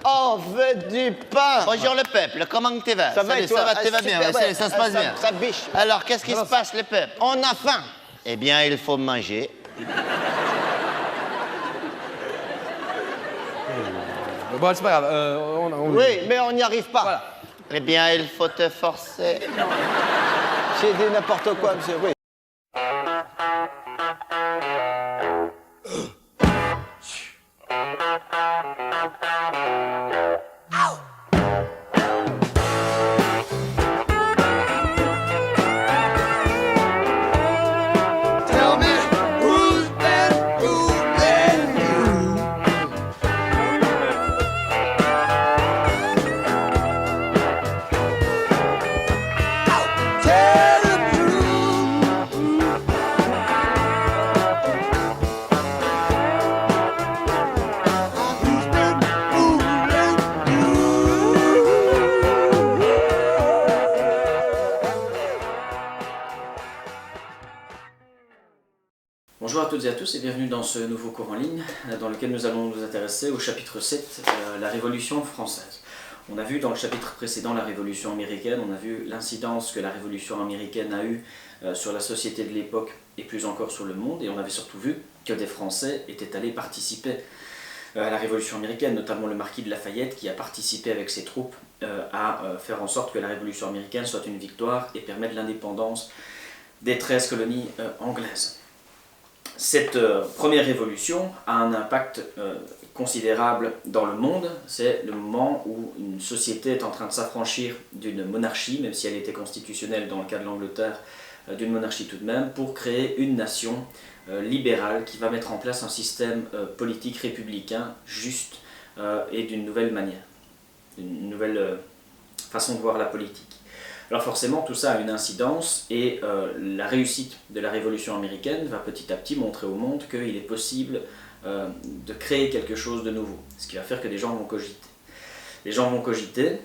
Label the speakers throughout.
Speaker 1: On veut du pain.
Speaker 2: Bonjour le peuple, comment tu vas?
Speaker 1: Ça va et toi?
Speaker 2: Ça va bien,
Speaker 1: Super,
Speaker 2: ça se passe bien.
Speaker 1: Ça biche.
Speaker 2: Alors, qu'est-ce qui se passe, le peuple?
Speaker 1: On a faim.
Speaker 2: Eh bien, il faut manger.
Speaker 3: Bon, c'est pas grave.
Speaker 1: Oui, mais on n'y arrive pas.
Speaker 3: Voilà.
Speaker 2: Eh bien, il faut te forcer.
Speaker 1: J'ai dit n'importe quoi, monsieur. Oui.
Speaker 4: Bonjour à toutes et à tous et bienvenue dans ce nouveau cours en ligne dans lequel nous allons nous intéresser au chapitre 7, la Révolution française. On a vu dans le chapitre précédent la Révolution américaine, on a vu l'incidence que la Révolution américaine a eue sur la société de l'époque et plus encore sur le monde, et on avait surtout vu que des Français étaient allés participer à la Révolution américaine, notamment le marquis de Lafayette qui a participé avec ses troupes à faire en sorte que la Révolution américaine soit une victoire et permette l'indépendance des 13 colonies anglaises. Cette première révolution a un impact considérable dans le monde. C'est le moment où une société est en train de s'affranchir d'une monarchie, même si elle était constitutionnelle dans le cas de l'Angleterre, d'une monarchie tout de même, pour créer une nation libérale qui va mettre en place un système politique républicain juste et d'une nouvelle manière, une nouvelle façon de voir la politique. Alors forcément, tout ça a une incidence et la réussite de la Révolution américaine va petit à petit montrer au monde qu'il est possible de créer quelque chose de nouveau, ce qui va faire que des gens vont cogiter. Les gens vont cogiter,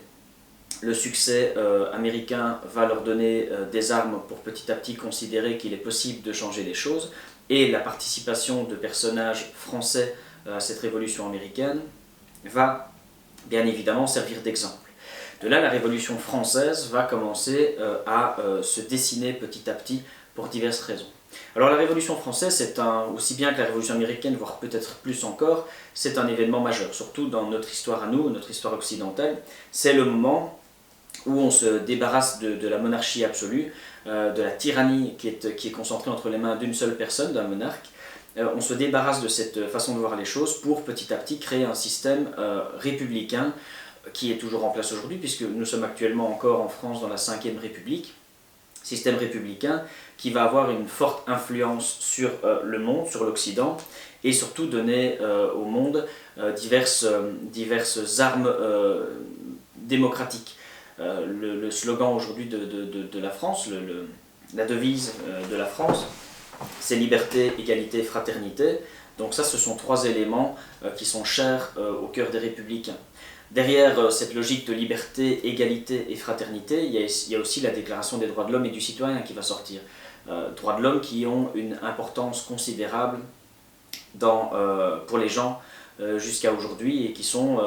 Speaker 4: le succès américain va leur donner des armes pour petit à petit considérer qu'il est possible de changer les choses, et la participation de personnages français à cette Révolution américaine va bien évidemment servir d'exemple. De là, la Révolution française va commencer à se dessiner petit à petit pour diverses raisons. Alors la Révolution française, c'est aussi bien que la Révolution américaine, voire peut-être plus encore, c'est un événement majeur, surtout dans notre histoire à nous, notre histoire occidentale. C'est le moment où on se débarrasse de la monarchie absolue, de la tyrannie qui est concentrée entre les mains d'une seule personne, d'un monarque. On se débarrasse de cette façon de voir les choses pour petit à petit créer un système républicain qui est toujours en place aujourd'hui, puisque nous sommes actuellement encore en France dans la 5e République, système républicain qui va avoir une forte influence sur le monde, sur l'Occident, et surtout donner au monde diverses armes démocratiques. Le slogan aujourd'hui de la France, la devise de la France, c'est liberté, égalité, fraternité. Donc ça, ce sont 3 éléments qui sont chers au cœur des républicains. Derrière cette logique de liberté, égalité et fraternité, il y a aussi la Déclaration des droits de l'homme et du citoyen qui va sortir. Droits de l'homme qui ont une importance considérable pour les gens jusqu'à aujourd'hui et qui sont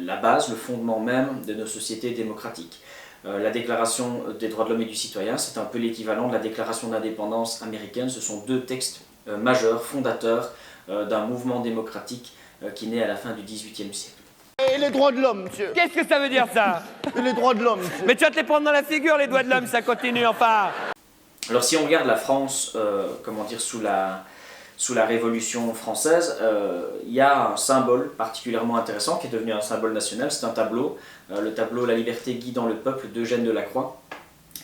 Speaker 4: la base, le fondement même de nos sociétés démocratiques. La Déclaration des droits de l'homme et du citoyen, c'est un peu l'équivalent de la Déclaration d'indépendance américaine. Ce sont 2 textes majeurs, fondateurs d'un mouvement démocratique qui naît à la fin du XVIIIe siècle.
Speaker 1: Et les droits de l'homme, monsieur.
Speaker 5: Qu'est-ce que ça veut dire, ça?
Speaker 1: Et les droits de l'homme, monsieur.
Speaker 5: Mais tu vas te les prendre dans la figure, les doigts de l'homme, ça continue, enfin.
Speaker 4: Alors si on regarde la France, sous la Révolution française, il y a un symbole particulièrement intéressant qui est devenu un symbole national, c'est un tableau, le tableau La liberté guidant le peuple d'Eugène Delacroix,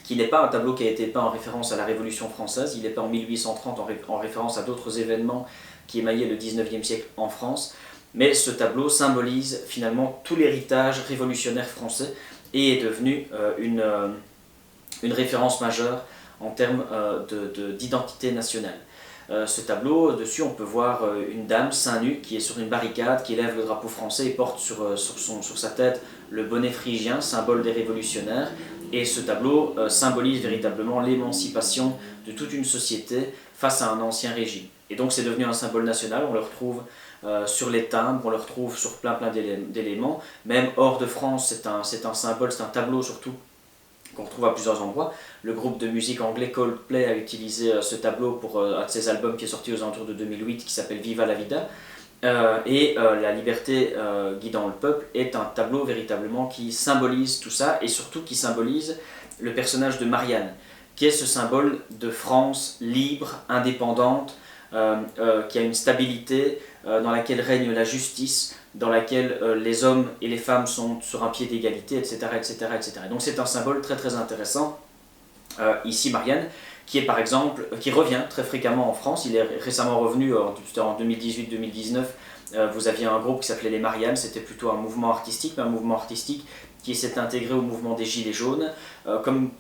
Speaker 4: qui n'est pas un tableau qui a été peint en référence à la Révolution française, il est peint en 1830 en référence à d'autres événements qui émaillaient le 19e siècle en France, mais ce tableau symbolise finalement tout l'héritage révolutionnaire français et est devenu une référence majeure en termes d'identité nationale. Ce tableau, dessus on peut voir une dame seins nus qui est sur une barricade, qui élève le drapeau français et porte sur sa tête le bonnet phrygien, symbole des révolutionnaires. Et ce tableau symbolise véritablement l'émancipation de toute une société face à un ancien régime. Et donc c'est devenu un symbole national, on le retrouve sur les timbres, on le retrouve sur plein d'éléments. Même hors de France, c'est un symbole, c'est un tableau surtout qu'on retrouve à plusieurs endroits. Le groupe de musique anglais Coldplay a utilisé ce tableau pour un de ses albums qui est sorti aux alentours de 2008 qui s'appelle Viva la Vida. La liberté guidant le peuple est un tableau véritablement qui symbolise tout ça et surtout qui symbolise le personnage de Marianne, qui est ce symbole de France libre, indépendante, qui a une stabilité, dans laquelle règne la justice, dans laquelle les hommes et les femmes sont sur un pied d'égalité, etc., etc., etc. Donc c'est un symbole très très intéressant. Ici Marianne, qui est par exemple, qui revient très fréquemment en France, il est récemment revenu en 2018-2019, vous aviez un groupe qui s'appelait les Mariannes, c'était plutôt un mouvement artistique, mais un mouvement artistique qui s'est intégré au mouvement des Gilets jaunes, comme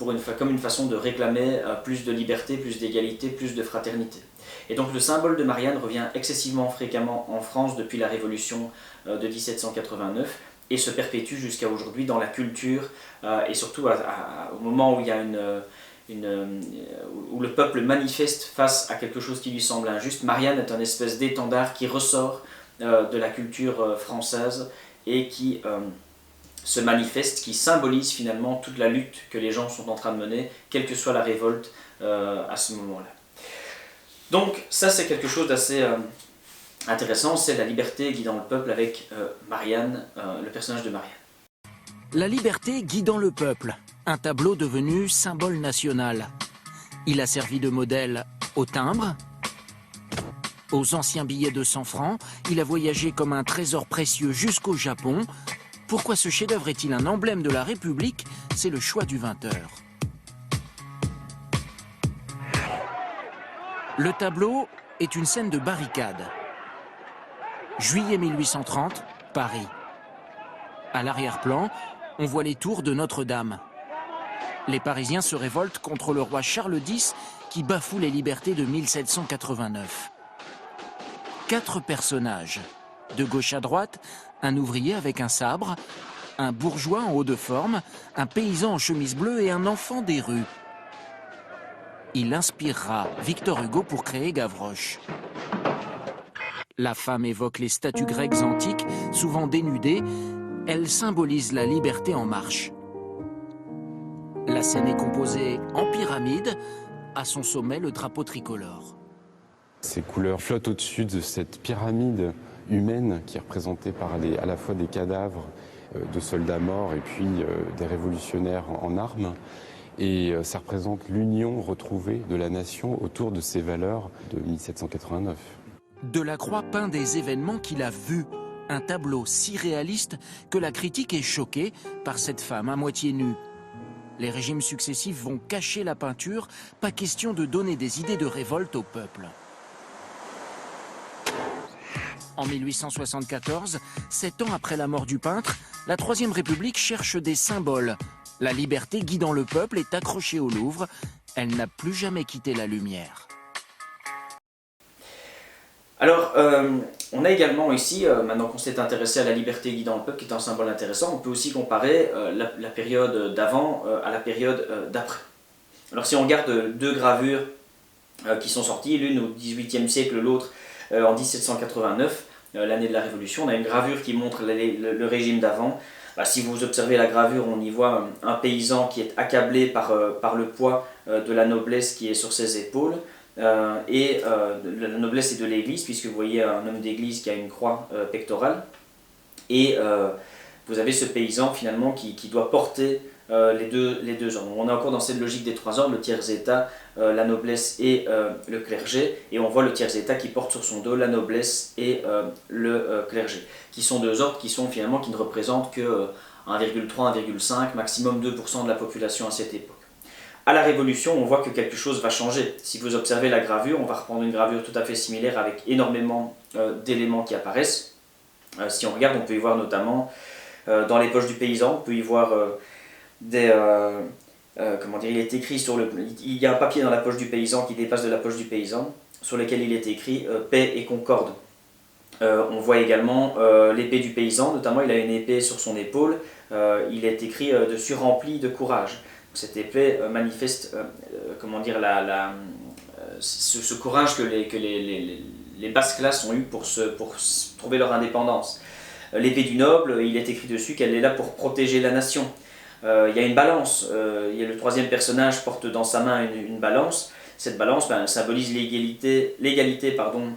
Speaker 4: une façon de réclamer plus de liberté, plus d'égalité, plus de fraternité. Et donc le symbole de Marianne revient excessivement fréquemment en France depuis la Révolution de 1789 et se perpétue jusqu'à aujourd'hui dans la culture et surtout au moment où il y a où le peuple manifeste face à quelque chose qui lui semble injuste. Marianne est un espèce d'étendard qui ressort de la culture française et qui se manifeste, qui symbolise finalement toute la lutte que les gens sont en train de mener, quelle que soit la révolte à ce moment-là. Donc ça c'est quelque chose d'assez intéressant, c'est la liberté guidant le peuple avec Marianne, le personnage de Marianne.
Speaker 6: La liberté guidant le peuple, un tableau devenu symbole national. Il a servi de modèle au timbre, aux anciens billets de 100 francs, il a voyagé comme un trésor précieux jusqu'au Japon. Pourquoi ce chef-d'œuvre est-il un emblème de la République? C'est le choix du 20h. Le tableau est une scène de barricade. Juillet 1830, Paris. À l'arrière-plan, on voit les tours de Notre-Dame. Les Parisiens se révoltent contre le roi Charles X qui bafoue les libertés de 1789. 4 personnages. De gauche à droite, un ouvrier avec un sabre, un bourgeois en haut de forme, un paysan en chemise bleue et un enfant des rues. Il inspirera Victor Hugo pour créer Gavroche. La femme évoque les statues grecques antiques, souvent dénudées. Elle symbolise la liberté en marche. La scène est composée en pyramide, à son sommet le drapeau tricolore.
Speaker 7: Ces couleurs flottent au-dessus de cette pyramide humaine qui est représentée par à la fois des cadavres de soldats morts et puis des révolutionnaires en armes. Et ça représente l'union retrouvée de la nation autour de ces valeurs de 1789.
Speaker 6: Delacroix peint des événements qu'il a vus. Un tableau si réaliste que la critique est choquée par cette femme à moitié nue. Les régimes successifs vont cacher la peinture, pas question de donner des idées de révolte au peuple. En 1874, 7 ans après la mort du peintre, la Troisième République cherche des symboles. La liberté guidant le peuple est accrochée au Louvre. Elle n'a plus jamais quitté la lumière.
Speaker 4: Alors, on a également ici, maintenant qu'on s'est intéressé à la liberté guidant le peuple, qui est un symbole intéressant, on peut aussi comparer la période d'avant à la période d'après. Alors si on regarde 2 gravures qui sont sorties, l'une au XVIIIe siècle, l'autre en 1789, l'année de la Révolution, on a une gravure qui montre le régime d'avant. Si vous observez la gravure, on y voit un paysan qui est accablé par le poids de la noblesse qui est sur ses épaules. La noblesse est de l'église, puisque vous voyez un homme d'église qui a une croix pectorale. Et vous avez ce paysan finalement qui doit porter les deux ordres. On est encore dans cette logique des 3 ordres, le tiers-état, la noblesse et le clergé. Et on voit le tiers-état qui porte sur son dos la noblesse et le clergé, qui sont 2 ordres qui ne représentent que 1,3, 1,5, maximum 2% de la population à cette époque. À la Révolution, on voit que quelque chose va changer. Si vous observez la gravure, on va reprendre une gravure tout à fait similaire avec énormément d'éléments qui apparaissent. Si on regarde, on peut y voir notamment dans les poches du paysan, on peut y voir il est écrit il y a un papier dans la poche du paysan qui dépasse de la poche du paysan, sur lequel il est écrit paix et concorde. On voit également l'épée du paysan, notamment il a une épée sur son épaule, il est écrit dessus rempli de courage. Cette épée manifeste ce courage que les basses classes ont eu pour trouver leur indépendance. L'épée du noble, il est écrit dessus qu'elle est là pour protéger la nation. Il y a une balance, le troisième personnage porte dans sa main une balance. Cette balance symbolise l'égalité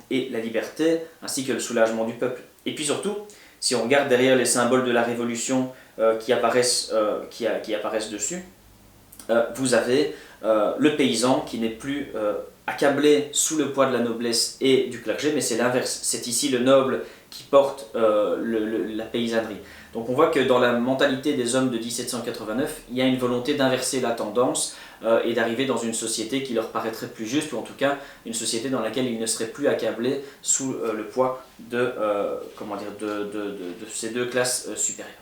Speaker 4: et la liberté, ainsi que le soulagement du peuple. Et puis surtout, si on regarde derrière les symboles de la Révolution qui apparaissent dessus, vous avez le paysan qui n'est plus accablé sous le poids de la noblesse et du clergé, mais c'est l'inverse. C'est ici le noble qui porte la paysannerie. Donc on voit que dans la mentalité des hommes de 1789, il y a une volonté d'inverser la tendance et d'arriver dans une société qui leur paraîtrait plus juste, ou en tout cas une société dans laquelle ils ne seraient plus accablés sous le poids de ces deux classes supérieures.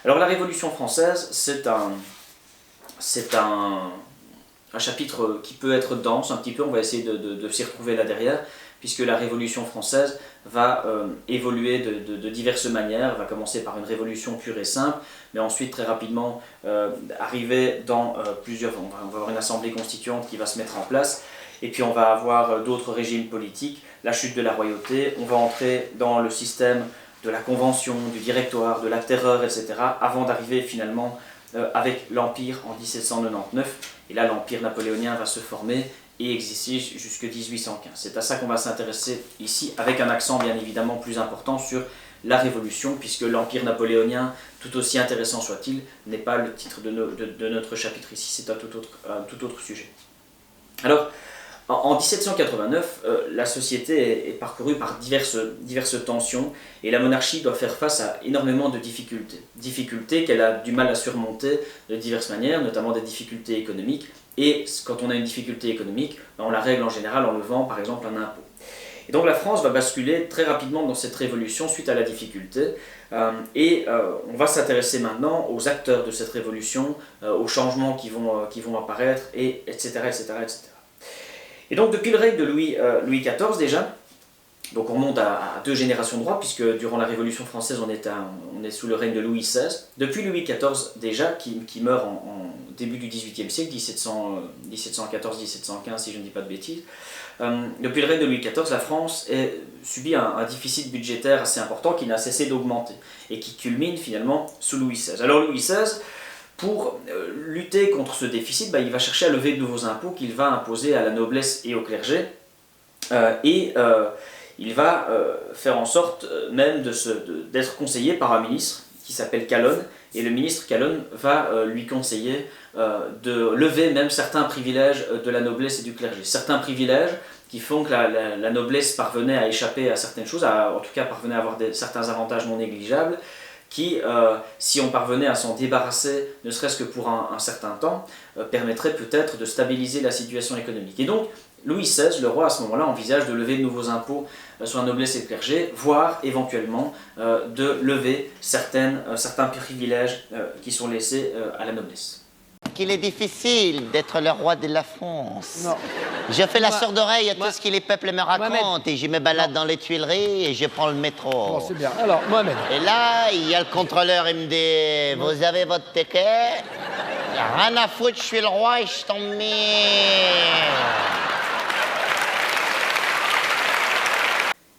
Speaker 4: Alors la Révolution française, c'est un chapitre qui peut être dense un petit peu, on va essayer de s'y retrouver là derrière, puisque la Révolution française va évoluer de diverses manières. Elle va commencer par une révolution pure et simple, mais ensuite très rapidement arriver dans on va avoir une assemblée constituante qui va se mettre en place, et puis on va avoir d'autres régimes politiques, la chute de la royauté, on va entrer dans le système de la convention, du directoire, de la terreur, etc., avant d'arriver finalement avec l'Empire en 1799, et là l'Empire napoléonien va se former et exister jusque 1815. C'est à ça qu'on va s'intéresser ici, avec un accent bien évidemment plus important sur la Révolution, puisque l'Empire napoléonien, tout aussi intéressant soit-il, n'est pas le titre de notre chapitre ici, c'est un tout autre sujet. Alors, en 1789, la société est parcourue par diverses tensions, et la monarchie doit faire face à énormément de difficultés. Difficultés qu'elle a du mal à surmonter de diverses manières, notamment des difficultés économiques, et quand on a une difficulté économique, on la règle en général en levant par exemple un impôt. Et donc la France va basculer très rapidement dans cette révolution suite à la difficulté, on va s'intéresser maintenant aux acteurs de cette révolution, aux changements qui vont apparaître, etc., etc., etc. Et donc depuis le règne de Louis XIV déjà, donc on remonte à 2 générations de rois, puisque durant la Révolution française on est sous le règne de Louis XVI. Depuis Louis XIV déjà, qui meurt en début du XVIIIe siècle, 1714-1715 si je ne dis pas de bêtises, depuis le règne de Louis XIV, la France subit un déficit budgétaire assez important qui n'a cessé d'augmenter, et qui culmine finalement sous Louis XVI. Alors Louis XVI, pour lutter contre ce déficit, il va chercher à lever de nouveaux impôts qu'il va imposer à la noblesse et au clergé, il va faire en sorte même d'être conseillé par un ministre qui s'appelle Calonne, et le ministre Calonne va lui conseiller de lever même certains privilèges de la noblesse et du clergé. Certains privilèges qui font que la noblesse parvenait à échapper à certaines choses, en tout cas parvenait à avoir certains avantages non négligeables, qui, si on parvenait à s'en débarrasser, ne serait-ce que pour un certain temps, permettrait peut-être de stabiliser la situation économique. Et donc, Louis XVI, le roi, à ce moment-là, envisage de lever de nouveaux impôts sur la noblesse et le clergé, voire éventuellement de lever certains privilèges qui sont laissés à la noblesse.
Speaker 2: Qu'il est difficile d'être le roi de la France.
Speaker 1: Non.
Speaker 2: Je fais la sourde oreille à tout ce que les peuples me racontent, et je me balade dans les Tuileries et je prends le métro.
Speaker 1: Bon, c'est bien. Alors, Mohamed.
Speaker 2: Et là, il y a le contrôleur, il me dit « Vous avez votre ticket ?» Il n'y a rien à foutre, je suis le roi et je t'emmerde.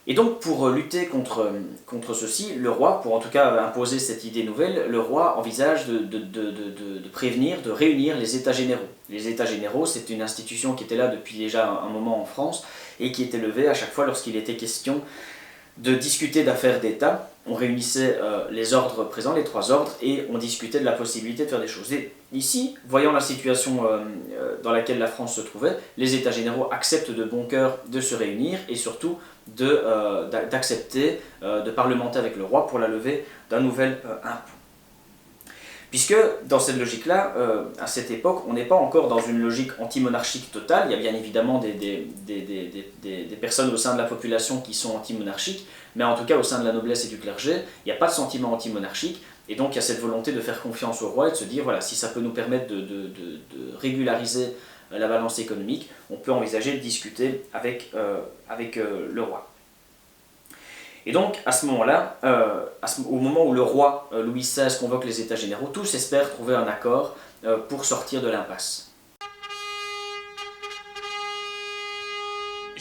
Speaker 4: Et donc pour lutter contre ceci, le roi, pour en tout cas imposer cette idée nouvelle, le roi envisage de prévenir, de réunir les États généraux. Les États généraux, c'est une institution qui était là depuis déjà un moment en France et qui était levée à chaque fois lorsqu'il était question de discuter d'affaires d'État. On réunissait les ordres présents, les 3 ordres, et on discutait de la possibilité de faire des choses. Et ici, voyant la situation dans laquelle la France se trouvait, les États généraux acceptent de bon cœur de se réunir et surtout d'accepter de parlementer avec le roi pour la levée d'un nouvel impôt. Puisque dans cette logique-là, à cette époque, on n'est pas encore dans une logique anti-monarchique totale. Il y a bien évidemment des personnes au sein de la population qui sont anti-monarchiques, mais en tout cas au sein de la noblesse et du clergé, il n'y a pas de sentiment anti-monarchique, et donc il y a cette volonté de faire confiance au roi et de se dire, voilà, si ça peut nous permettre de régulariser la balance économique, on peut envisager de discuter avec le roi. Et donc, à ce moment-là, au moment où le roi Louis XVI convoque les États généraux, tous espèrent trouver un accord pour sortir de l'impasse.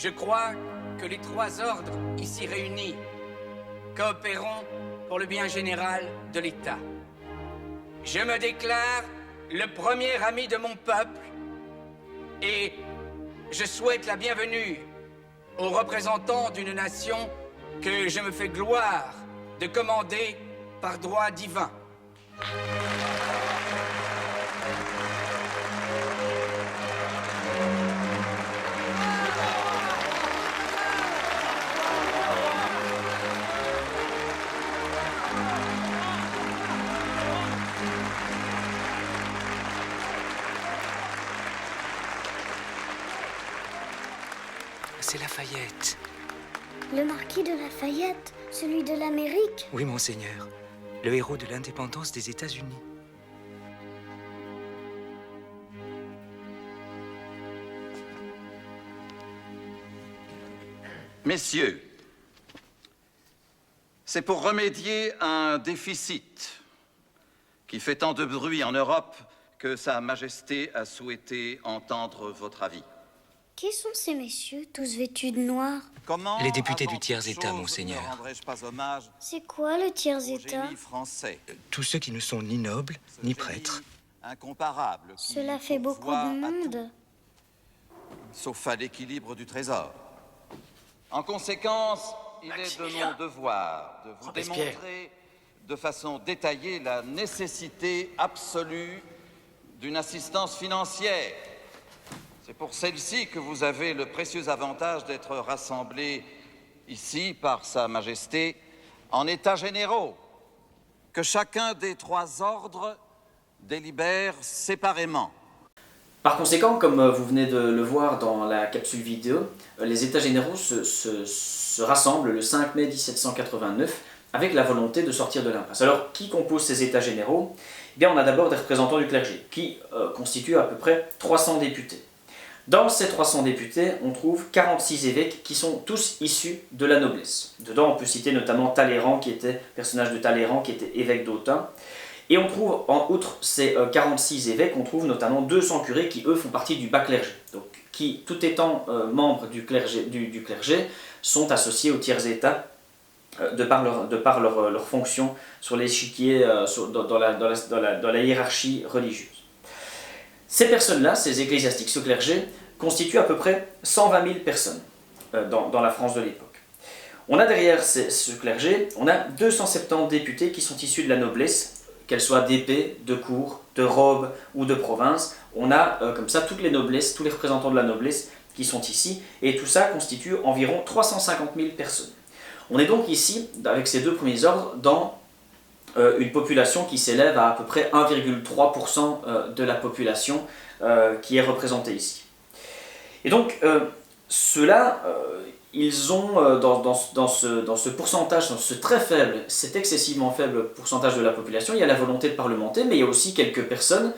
Speaker 8: Je crois que les trois ordres ici réunis coopéreront pour le bien général de l'État. Je me déclare le premier ami de mon peuple et je souhaite la bienvenue aux représentants d'une nation que je me fais gloire de commander par droit divin.
Speaker 9: C'est Lafayette.
Speaker 10: Le marquis de Lafayette, celui de l'Amérique?
Speaker 9: Oui, monseigneur. Le héros de l'indépendance des États-Unis.
Speaker 11: Messieurs, c'est pour remédier à un déficit qui fait tant de bruit en Europe que Sa Majesté a souhaité entendre votre avis.
Speaker 10: Qui sont ces messieurs, tous vêtus de noir?
Speaker 11: Comment,
Speaker 9: les députés du tiers-État, monseigneur.
Speaker 11: Ne rendrais-je pas hommage
Speaker 10: C'est quoi le
Speaker 11: au
Speaker 10: tiers-État?
Speaker 11: génie français,
Speaker 9: Tous ceux qui ne sont ni nobles, ni prêtres.
Speaker 11: incomparable, qui
Speaker 10: Cela fait beaucoup
Speaker 11: pourvoit
Speaker 10: de
Speaker 11: à
Speaker 10: monde.
Speaker 11: tout, sauf à l'équilibre du trésor. En conséquence, il est de mon devoir de vous démontrer de façon détaillée la nécessité absolue d'une assistance financière. C'est pour celle-ci que vous avez le précieux avantage d'être rassemblés ici par Sa Majesté en états généraux, que chacun des trois ordres délibère séparément.
Speaker 4: Par conséquent, comme vous venez de le voir dans la capsule vidéo, les États généraux se rassemblent le 5 mai 1789 avec la volonté de sortir de l'impasse. Alors, qui compose ces États généraux? Eh bien, on a d'abord des représentants du clergé, qui constituent à peu près 300 députés. Dans ces 300 députés, on trouve 46 évêques qui sont tous issus de la noblesse. Dedans, on peut citer notamment Talleyrand, personnage de Talleyrand, qui était évêque d'Autun. Et on trouve, en outre ces 46 évêques, on trouve notamment 200 curés qui, eux, font partie du bas clergé. Donc, qui, tout étant membres du clergé, sont associés au tiers-état de par leur fonction sur l'échiquier, dans la hiérarchie religieuse. Ces personnes-là, ces ecclésiastiques, ce clergé, constituent à peu près 120 000 personnes dans la France de l'époque. On a derrière ce clergé, on a 270 députés qui sont issus de la noblesse, qu'elles soient d'épée, de cour, de robe ou de province. On a comme ça toutes les noblesses, tous les représentants de la noblesse qui sont ici, et tout ça constitue environ 350 000 personnes. On est donc ici, avec ces deux premiers ordres, dans une population qui s'élève à peu près 1,3% de la population qui est représentée ici. Et donc, ceux-là, ils ont, dans ce pourcentage, dans ce très faible, cet excessivement faible pourcentage de la population, il y a la volonté de parlementer, mais il y a aussi quelques personnes,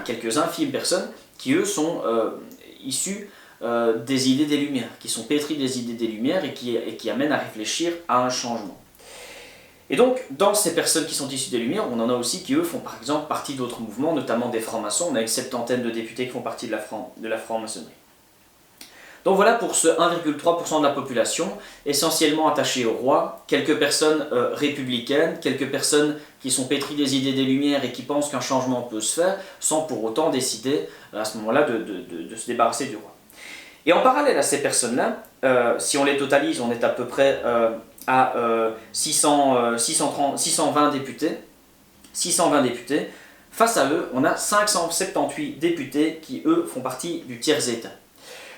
Speaker 4: quelques infimes personnes, qui eux sont issus des idées des Lumières, qui sont pétris des idées des Lumières et qui amènent à réfléchir à un changement. Et donc, dans ces personnes qui sont issues des Lumières, on en a aussi qui, eux, font par exemple partie d'autres mouvements, notamment des francs-maçons. On a une septantaine de députés qui font partie de la franc-maçonnerie. Donc voilà pour ce 1,3% de la population, essentiellement attachée au roi, quelques personnes républicaines, quelques personnes qui sont pétries des idées des Lumières et qui pensent qu'un changement peut se faire, sans pour autant décider à ce moment-là de se débarrasser du roi. Et en parallèle à ces personnes-là, si on les totalise, on est à peu près à 620 députés. 620 députés. Face à eux, on a 578 députés qui, eux, font partie du tiers-État.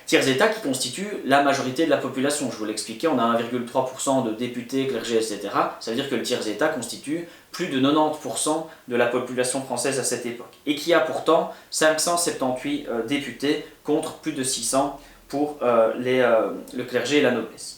Speaker 4: Tiers-État qui constitue la majorité de la population. Je vous l'expliquais, on a 1,3% de députés, clergés, etc. Ça veut dire que le tiers-État constitue plus de 90% de la population française à cette époque. Et qui a pourtant 578 députés contre plus de 600 pour le clergé et la noblesse.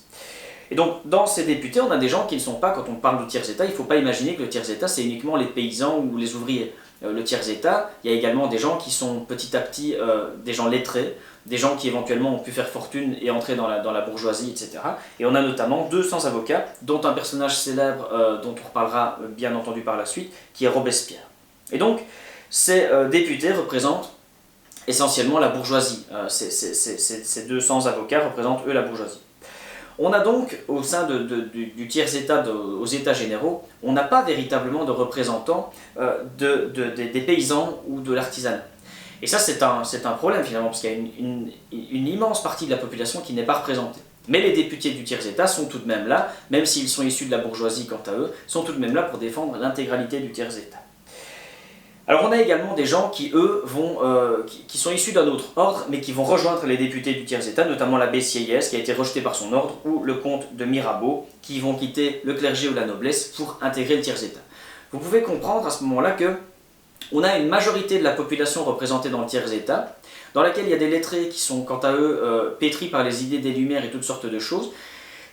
Speaker 4: Et donc, dans ces députés, on a des gens qui ne sont pas, quand on parle de tiers-État, il ne faut pas imaginer que le tiers-État, c'est uniquement les paysans ou les ouvriers. Le tiers-État, il y a également des gens qui sont petit à petit des gens lettrés, des gens qui éventuellement ont pu faire fortune et entrer dans la bourgeoisie, etc. Et on a notamment 200 avocats, dont un personnage célèbre dont on reparlera bien entendu par la suite, qui est Robespierre. Et donc, ces députés représentent essentiellement la bourgeoisie. Ces 200 avocats représentent eux la bourgeoisie. On a donc, au sein du tiers-État, aux États généraux, on n'a pas véritablement de représentants des paysans ou de l'artisanat. Et ça, c'est un problème finalement, parce qu'il y a une immense partie de la population qui n'est pas représentée. Mais les députés du tiers-État sont tout de même là, même s'ils sont issus de la bourgeoisie quant à eux, sont tout de même là pour défendre l'intégralité du tiers-État. Alors on a également des gens qui, eux, qui sont issus d'un autre ordre, mais qui vont rejoindre les députés du tiers-État, notamment l'abbé Sieyès, qui a été rejeté par son ordre, ou le comte de Mirabeau, qui vont quitter le clergé ou la noblesse pour intégrer le tiers-État. Vous pouvez comprendre à ce moment-là que on a une majorité de la population représentée dans le tiers-État, dans laquelle il y a des lettrés qui sont quant à eux pétris par les idées des Lumières et toutes sortes de choses,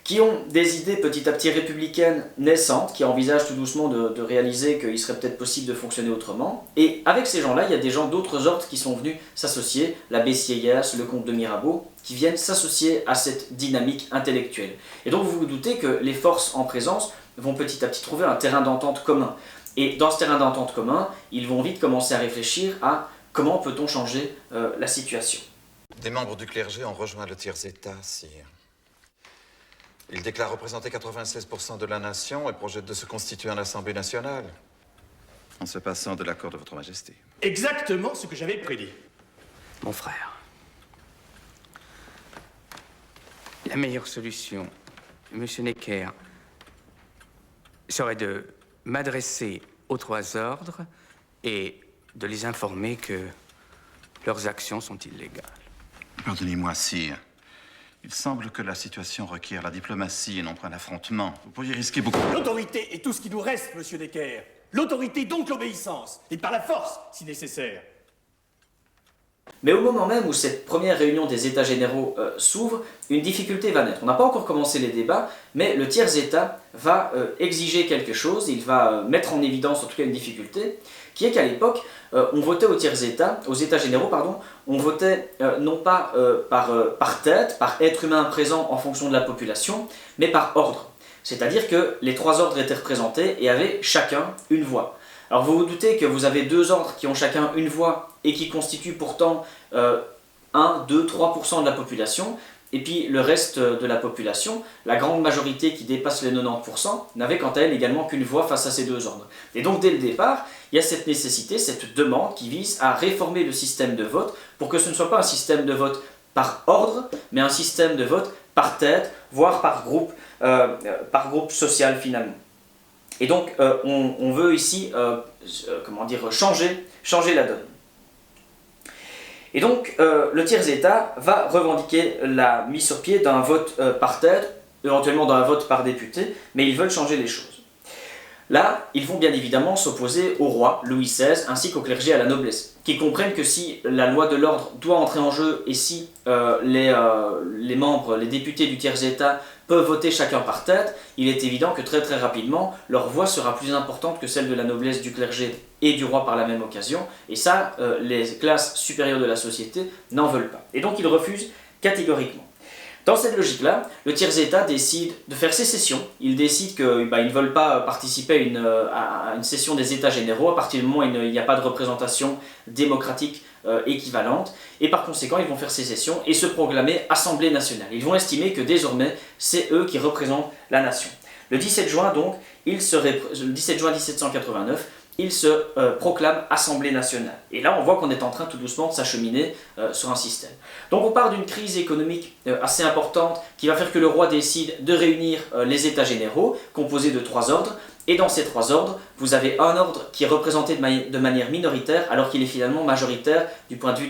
Speaker 4: qui ont des idées petit à petit républicaines naissantes, qui envisagent tout doucement de réaliser qu'il serait peut-être possible de fonctionner autrement. Et avec ces gens-là, il y a des gens d'autres ordres qui sont venus s'associer, l'abbé Sieyès, le comte de Mirabeau, qui viennent s'associer à cette dynamique intellectuelle. Et donc vous vous doutez que les forces en présence vont petit à petit trouver un terrain d'entente commun. Et dans ce terrain d'entente commun, ils vont vite commencer à réfléchir à comment peut-on changer la situation.
Speaker 11: Des membres du clergé ont rejoint le tiers-État, sire. Ils déclarent représenter 96% de la nation et projettent de se constituer en Assemblée nationale, en se passant de l'accord de votre Majesté.
Speaker 12: Exactement ce que j'avais prédit.
Speaker 9: Mon frère, la meilleure solution, Monsieur Necker, serait de m'adresser aux 3 ordres et de les informer que leurs actions sont illégales.
Speaker 11: Pardonnez-moi, sire. Il semble que la situation requiert la diplomatie et non pas l'affrontement. Vous pourriez risquer beaucoup.
Speaker 12: L'autorité est tout ce qui nous reste, Monsieur Necker. L'autorité, donc l'obéissance, et par la force, si nécessaire.
Speaker 4: Mais au moment même où cette première réunion des États généraux s'ouvre, une difficulté va naître. On n'a pas encore commencé les débats, mais le tiers-État va exiger quelque chose, il va mettre en évidence en tout cas une difficulté, qui est qu'à l'époque, on votait aux tiers-États, aux États généraux, pardon, on votait non pas par tête, par être humain présent en fonction de la population, mais par ordre. C'est-à-dire que les 3 ordres étaient représentés et avaient chacun une voix. Alors vous vous doutez que vous avez 2 ordres qui ont chacun une voix et qui constituent pourtant 1, 2, 3% de la population, et puis le reste de la population, la grande majorité qui dépasse les 90%, n'avait quant à elle également qu'une voix face à ces 2 ordres. Et donc dès le départ, il y a cette nécessité, cette demande qui vise à réformer le système de vote pour que ce ne soit pas un système de vote par ordre, mais un système de vote par tête, voire par groupe social finalement. Et donc on veut ici changer la donne. Et donc le tiers-État va revendiquer la mise sur pied d'un vote par tête, éventuellement d'un vote par député, mais ils veulent changer les choses. Là, ils vont bien évidemment s'opposer au roi Louis XVI ainsi qu'au clergé et à la noblesse, qui comprennent que si la loi de l'ordre doit entrer en jeu et si les membres, les députés du tiers-État peuvent voter chacun par tête, il est évident que très rapidement, leur voix sera plus importante que celle de la noblesse, du clergé et du roi par la même occasion, et ça, les classes supérieures de la société n'en veulent pas. Et donc ils refusent catégoriquement. Dans cette logique-là, le tiers-État décide de faire sécession. Ils décident qu'ils ne veulent pas participer à une session des États généraux à partir du moment où il n'y a pas de représentation démocratique équivalente. Et par conséquent, ils vont faire sécession et se proclamer Assemblée nationale. Ils vont estimer que désormais, c'est eux qui représentent la nation. Le 17 juin, donc, le 17 juin 1789, il se proclame Assemblée nationale. Et là, on voit qu'on est en train tout doucement de s'acheminer sur un système. Donc on part d'une crise économique assez importante qui va faire que le roi décide de réunir les États généraux, composés de 3 ordres. Et dans ces 3 ordres, vous avez un ordre qui est représenté de manière minoritaire, alors qu'il est finalement majoritaire du point de vue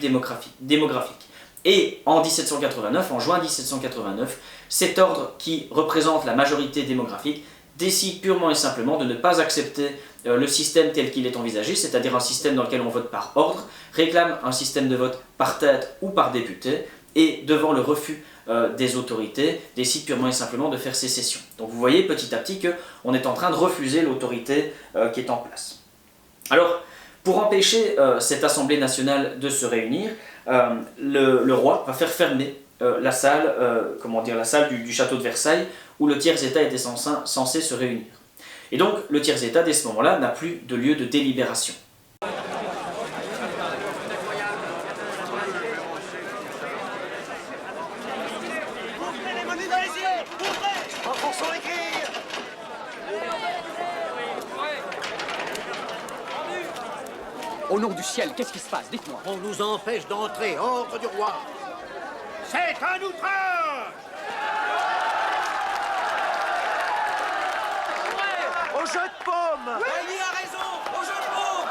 Speaker 4: démographique. Et en 1789, en juin 1789, cet ordre qui représente la majorité démographique décide purement et simplement de ne pas accepter le système tel qu'il est envisagé, c'est-à-dire un système dans lequel on vote par ordre, réclame un système de vote par tête ou par député, et devant le refus des autorités, décide purement et simplement de faire sécession. Donc vous voyez petit à petit qu'on est en train de refuser l'autorité qui est en place. Alors, pour empêcher cette Assemblée nationale de se réunir, le roi va faire fermer la salle, la salle du château de Versailles, où le tiers-État était censé se réunir. Et donc, le tiers-État, dès ce moment-là, n'a plus de lieu de délibération.
Speaker 8: Au nom du ciel, qu'est-ce qui se passe? Dites-moi.
Speaker 13: On nous empêche d'entrer, ordre du roi.
Speaker 8: C'est un outrage!
Speaker 13: Au jeu de paume.
Speaker 8: Oui, il a raison! Au jeu de paume!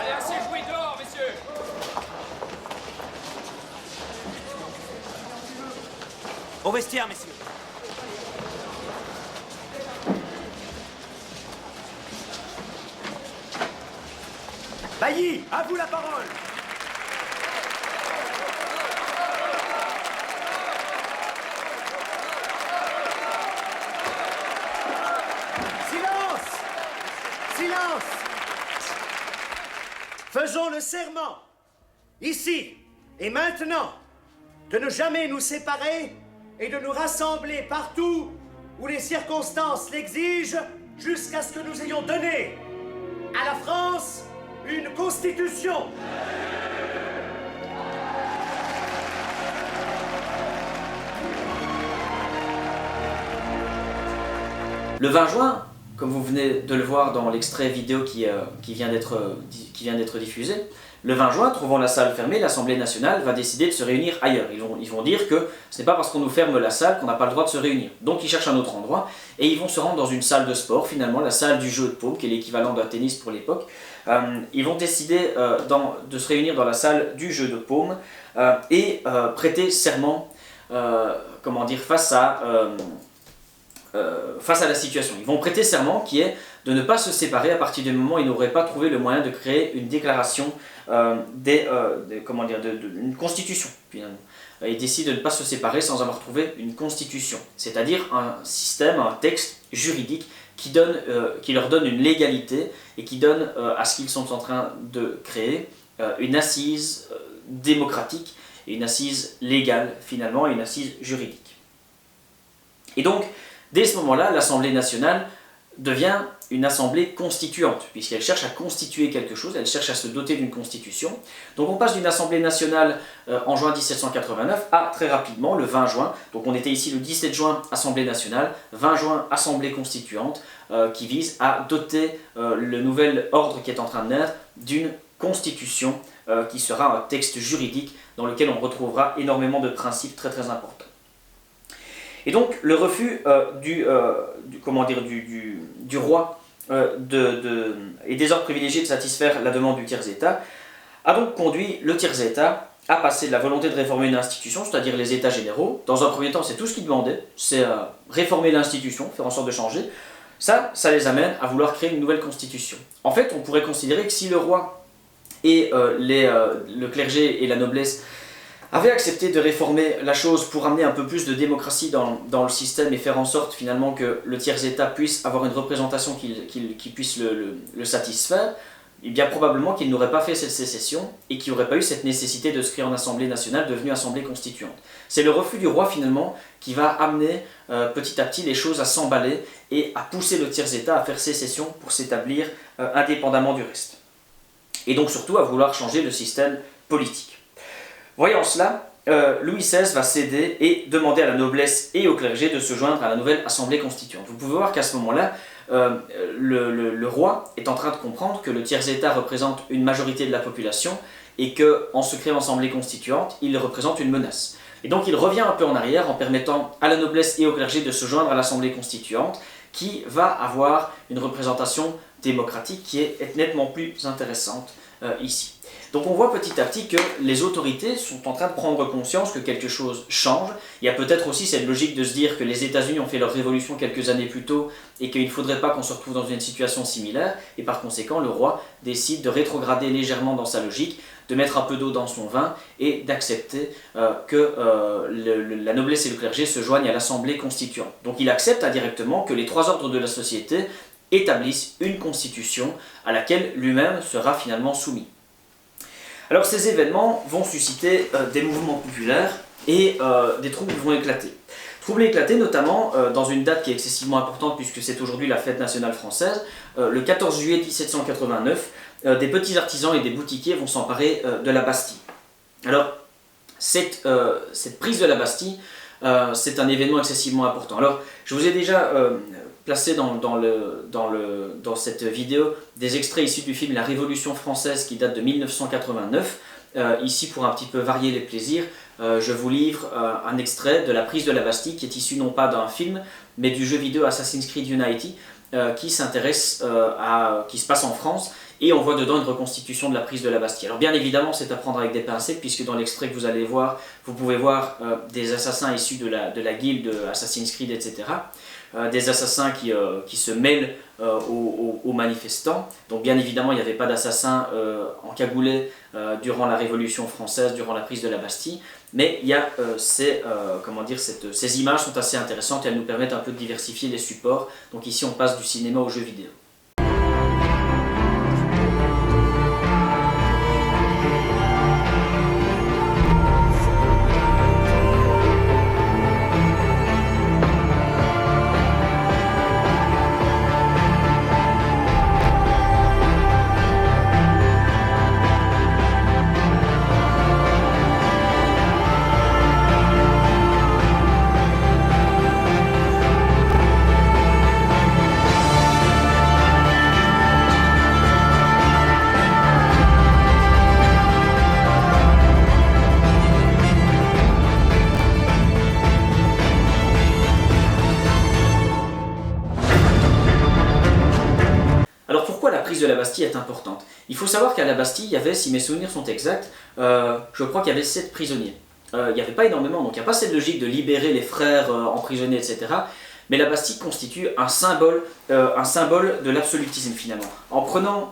Speaker 5: Allez, assez joué dehors, messieurs.
Speaker 12: Au vestiaire, messieurs. Bailly, à vous la parole. Silence! Silence! Faisons le serment, ici et maintenant, de ne jamais nous séparer et de nous rassembler partout où les circonstances l'exigent jusqu'à ce que nous ayons donné à la France une constitution.
Speaker 4: Le 20 juin, comme vous venez de le voir dans l'extrait vidéo qui vient d'être diffusé, le 20 juin, trouvant la salle fermée, l'Assemblée nationale va décider de se réunir ailleurs. Ils vont dire que ce n'est pas parce qu'on nous ferme la salle qu'on n'a pas le droit de se réunir. Donc ils cherchent un autre endroit et ils vont se rendre dans une salle de sport, finalement la salle du jeu de paume, qui est l'équivalent d'un tennis pour l'époque. Ils vont décider de se réunir dans la salle du jeu de paume et prêter serment face à la situation. Ils vont prêter serment qui est de ne pas se séparer à partir du moment où ils n'auraient pas trouvé le moyen de créer une déclaration, une constitution finalement. Ils décident de ne pas se séparer sans avoir trouvé une constitution, c'est-à-dire un système, un texte juridique qui leur donne une légalité et qui donne à ce qu'ils sont en train de créer une assise démocratique et une assise légale finalement et une assise juridique. Et donc, dès ce moment-là, l'Assemblée nationale devient une assemblée constituante, puisqu'elle cherche à constituer quelque chose, elle cherche à se doter d'une constitution. Donc on passe d'une assemblée nationale en juin 1789 à très rapidement le 20 juin, donc on était ici le 17 juin, assemblée nationale, 20 juin, assemblée constituante, qui vise à doter le nouvel ordre qui est en train de naître d'une constitution qui sera un texte juridique dans lequel on retrouvera énormément de principes très très importants. Et donc le refus du roi et des ordres privilégiés de satisfaire la demande du tiers-État a donc conduit le tiers-État à passer de la volonté de réformer une institution, c'est-à-dire les États généraux. Dans un premier temps, c'est tout ce qu'ils demandaient, c'est réformer l'institution, faire en sorte de changer. Ça les amène à vouloir créer une nouvelle constitution. En fait, on pourrait considérer que si le roi et le clergé et la noblesse avait accepté de réformer la chose pour amener un peu plus de démocratie dans le système et faire en sorte finalement que le tiers-État puisse avoir une représentation qui puisse le satisfaire, et bien probablement qu'il n'aurait pas fait cette sécession et qu'il n'y aurait pas eu cette nécessité de se créer en Assemblée nationale devenue Assemblée constituante. C'est le refus du roi finalement qui va amener petit à petit les choses à s'emballer et à pousser le tiers-État à faire sécession pour s'établir indépendamment du reste. Et donc surtout à vouloir changer le système politique. Voyant cela, Louis XVI va céder et demander à la noblesse et au clergé de se joindre à la nouvelle Assemblée constituante. Vous pouvez voir qu'à ce moment-là, le roi est en train de comprendre que le tiers-État représente une majorité de la population et qu'en se créant Assemblée constituante, il représente une menace. Et donc il revient un peu en arrière en permettant à la noblesse et au clergé de se joindre à l'Assemblée constituante qui va avoir une représentation démocratique qui est nettement plus intéressante ici. Donc on voit petit à petit que les autorités sont en train de prendre conscience que quelque chose change. Il y a peut-être aussi cette logique de se dire que les États-Unis ont fait leur révolution quelques années plus tôt et qu'il ne faudrait pas qu'on se retrouve dans une situation similaire. Et par conséquent, le roi décide de rétrograder légèrement dans sa logique, de mettre un peu d'eau dans son vin et d'accepter que la noblesse et le clergé se joignent à l'Assemblée constituante. Donc il accepte indirectement que les trois ordres de la société établissent une constitution à laquelle lui-même sera finalement soumis. Alors ces événements vont susciter des mouvements populaires et des troubles vont éclater. Trouble éclaté notamment dans une date qui est excessivement importante puisque c'est aujourd'hui la fête nationale française. Le 14 juillet 1789, des petits artisans et des boutiquiers vont s'emparer de la Bastille. Alors, cette prise de la Bastille, c'est un événement excessivement important. Alors, je vous ai déjà placé dans cette vidéo des extraits issus du film La Révolution française qui date de 1989. Ici, pour un petit peu varier les plaisirs, je vous livre un extrait de la prise de la Bastille qui est issu non pas d'un film, mais du jeu vidéo Assassin's Creed Unity qui se passe en France, et on voit dedans une reconstitution de la prise de la Bastille. Alors bien évidemment, c'est à prendre avec des pincettes, puisque dans l'extrait que vous allez voir, vous pouvez voir des assassins issus de la guilde Assassin's Creed, etc. Des assassins qui se mêlent aux manifestants. Donc bien évidemment, il n'y avait pas d'assassins encagoulés durant la Révolution française, durant la prise de la Bastille, mais il y a ces images sont assez intéressantes et elles nous permettent un peu de diversifier les supports. Donc ici, on passe du cinéma aux jeux vidéo. De la Bastille est importante. Il faut savoir qu'à la Bastille, il y avait, si mes souvenirs sont exacts, je crois qu'il y avait 7 prisonniers. Il n'y avait pas énormément, donc il n'y a pas cette logique de libérer les frères emprisonnés, etc. Mais la Bastille constitue un symbole de l'absolutisme finalement. En prenant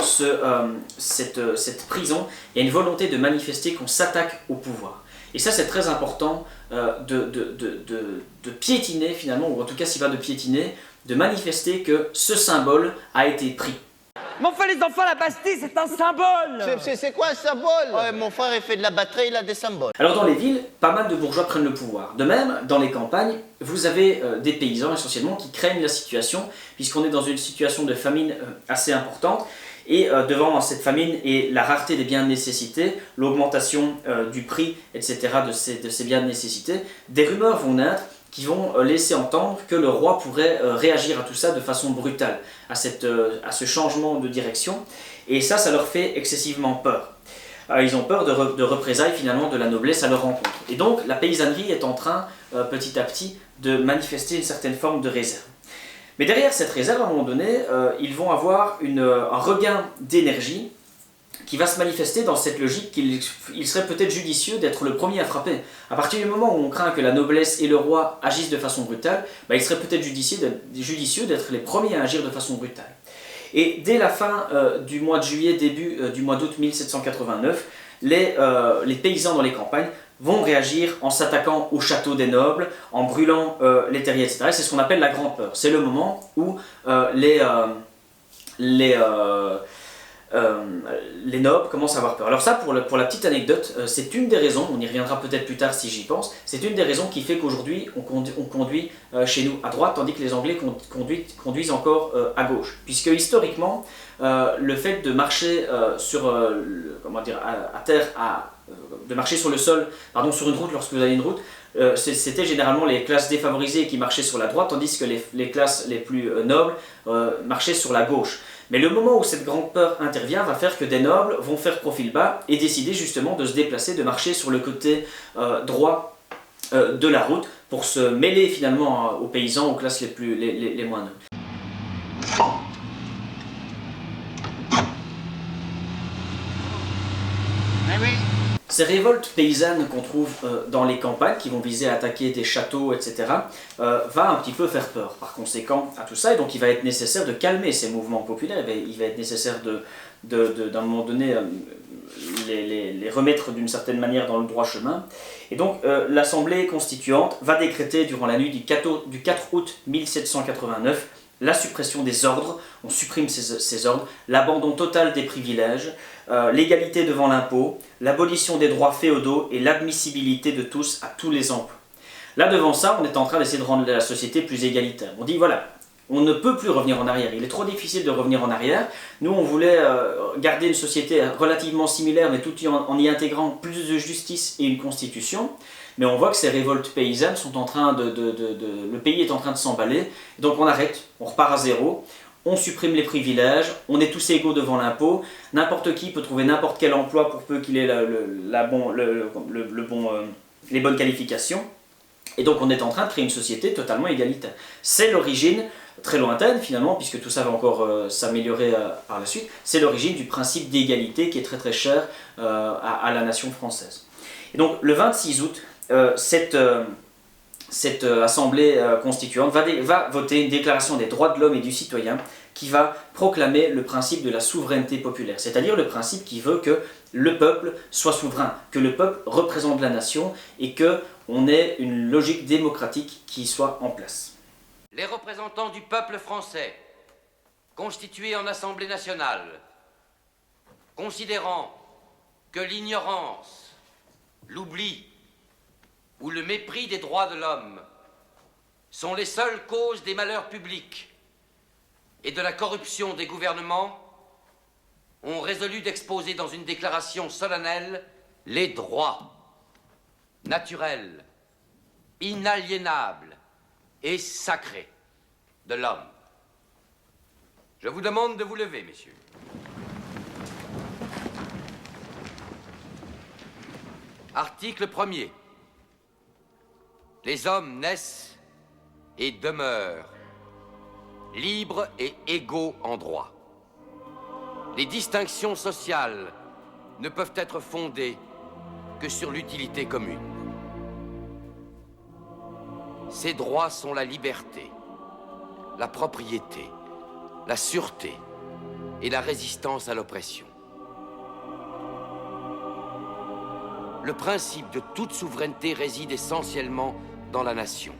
Speaker 4: cette prison, il y a une volonté de manifester qu'on s'attaque au pouvoir. Et ça, c'est très important de piétiner finalement, ou en tout cas, s'il va de piétiner, de manifester que ce symbole a été pris.
Speaker 13: Mais enfin les enfants, la Bastille c'est un symbole.
Speaker 2: C'est quoi un symbole? Ouais, mon frère il fait de la batterie, il a des symboles.
Speaker 4: Alors dans les villes, pas mal de bourgeois prennent le pouvoir. De même, dans les campagnes, vous avez des paysans essentiellement qui craignent la situation, puisqu'on est dans une situation de famine assez importante. Et devant cette famine et la rareté des biens de nécessité, l'augmentation du prix, etc. de ces biens de nécessité, des rumeurs vont naître qui vont laisser entendre que le roi pourrait réagir à tout ça de façon brutale, à ce changement de direction, et ça leur fait excessivement peur. Ils ont peur de représailles finalement de la noblesse à leur rencontre. Et donc la paysannerie est en train, petit à petit, de manifester une certaine forme de réserve. Mais derrière cette réserve, à un moment donné, ils vont avoir un regain d'énergie qui va se manifester dans cette logique qu'il serait peut-être judicieux d'être le premier à frapper. À partir du moment où on craint que la noblesse et le roi agissent de façon brutale, il serait peut-être judicieux d'être les premiers à agir de façon brutale. Et dès la fin du mois de juillet, début du mois d'août 1789, les paysans dans les campagnes vont réagir en s'attaquant au château des nobles, en brûlant les terriers, etc. C'est ce qu'on appelle la Grande Peur. C'est le moment où les nobles commencent à avoir peur. Alors ça, pour la petite anecdote, c'est une des raisons, on y reviendra peut-être plus tard si j'y pense, c'est une des raisons qui fait qu'aujourd'hui on conduit chez nous à droite, tandis que les Anglais conduisent encore à gauche. Puisque historiquement, le fait de marcher à terre, de marcher sur le sol, sur une route lorsque vous avez une route, c'était généralement les classes défavorisées qui marchaient sur la droite, tandis que les classes les plus nobles marchaient sur la gauche. Mais le moment où cette grande peur intervient va faire que des nobles vont faire profil bas et décider justement de se déplacer, de marcher sur le côté droit de la route pour se mêler finalement aux paysans, aux classes les moins nobles. Ces révoltes paysannes qu'on trouve dans les campagnes, qui vont viser à attaquer des châteaux, etc., va un petit peu faire peur par conséquent à tout ça, et donc il va être nécessaire de calmer ces mouvements populaires, il va être nécessaire d'un moment donné les remettre d'une certaine manière dans le droit chemin. Et donc l'Assemblée constituante va décréter durant la nuit du 4 août 1789 la suppression des ordres, on supprime ces ordres, l'abandon total des privilèges, l'égalité devant l'impôt, l'abolition des droits féodaux et l'admissibilité de tous à tous les emplois. Là, devant ça, on est en train d'essayer de rendre la société plus égalitaire. On dit, voilà, on ne peut plus revenir en arrière. Il est trop difficile de revenir en arrière. Nous, on voulait garder une société relativement similaire, mais tout en y intégrant plus de justice et une constitution. Mais on voit que ces révoltes paysannes sont en train le pays est en train de s'emballer. Donc on arrête, on repart à zéro. On supprime les privilèges, on est tous égaux devant l'impôt, n'importe qui peut trouver n'importe quel emploi pour peu qu'il ait les bonnes qualifications. Et donc on est en train de créer une société totalement égalitaire. C'est l'origine, très lointaine finalement, puisque tout ça va encore s'améliorer par la suite, c'est l'origine du principe d'égalité qui est très très cher à la nation française. Et donc le 26 août, cette assemblée constituante va voter une déclaration des droits de l'homme et du citoyen qui va proclamer le principe de la souveraineté populaire, c'est-à-dire le principe qui veut que le peuple soit souverain, que le peuple représente la nation et qu'on ait une logique démocratique qui soit en place.
Speaker 14: Les représentants du peuple français, constitués en Assemblée nationale, considérant que l'ignorance, l'oubli ou le mépris des droits de l'homme sont les seules causes des malheurs publics et de la corruption des gouvernements, ont résolu d'exposer dans une déclaration solennelle les droits naturels, inaliénables et sacrés de l'homme. Je vous demande de vous lever, messieurs. Article 1er. Les hommes naissent et demeurent libres et égaux en droit. Les distinctions sociales ne peuvent être fondées que sur l'utilité commune. Ces droits sont la liberté, la propriété, la sûreté et la résistance à l'oppression. Le principe de toute souveraineté réside essentiellement dans la nation.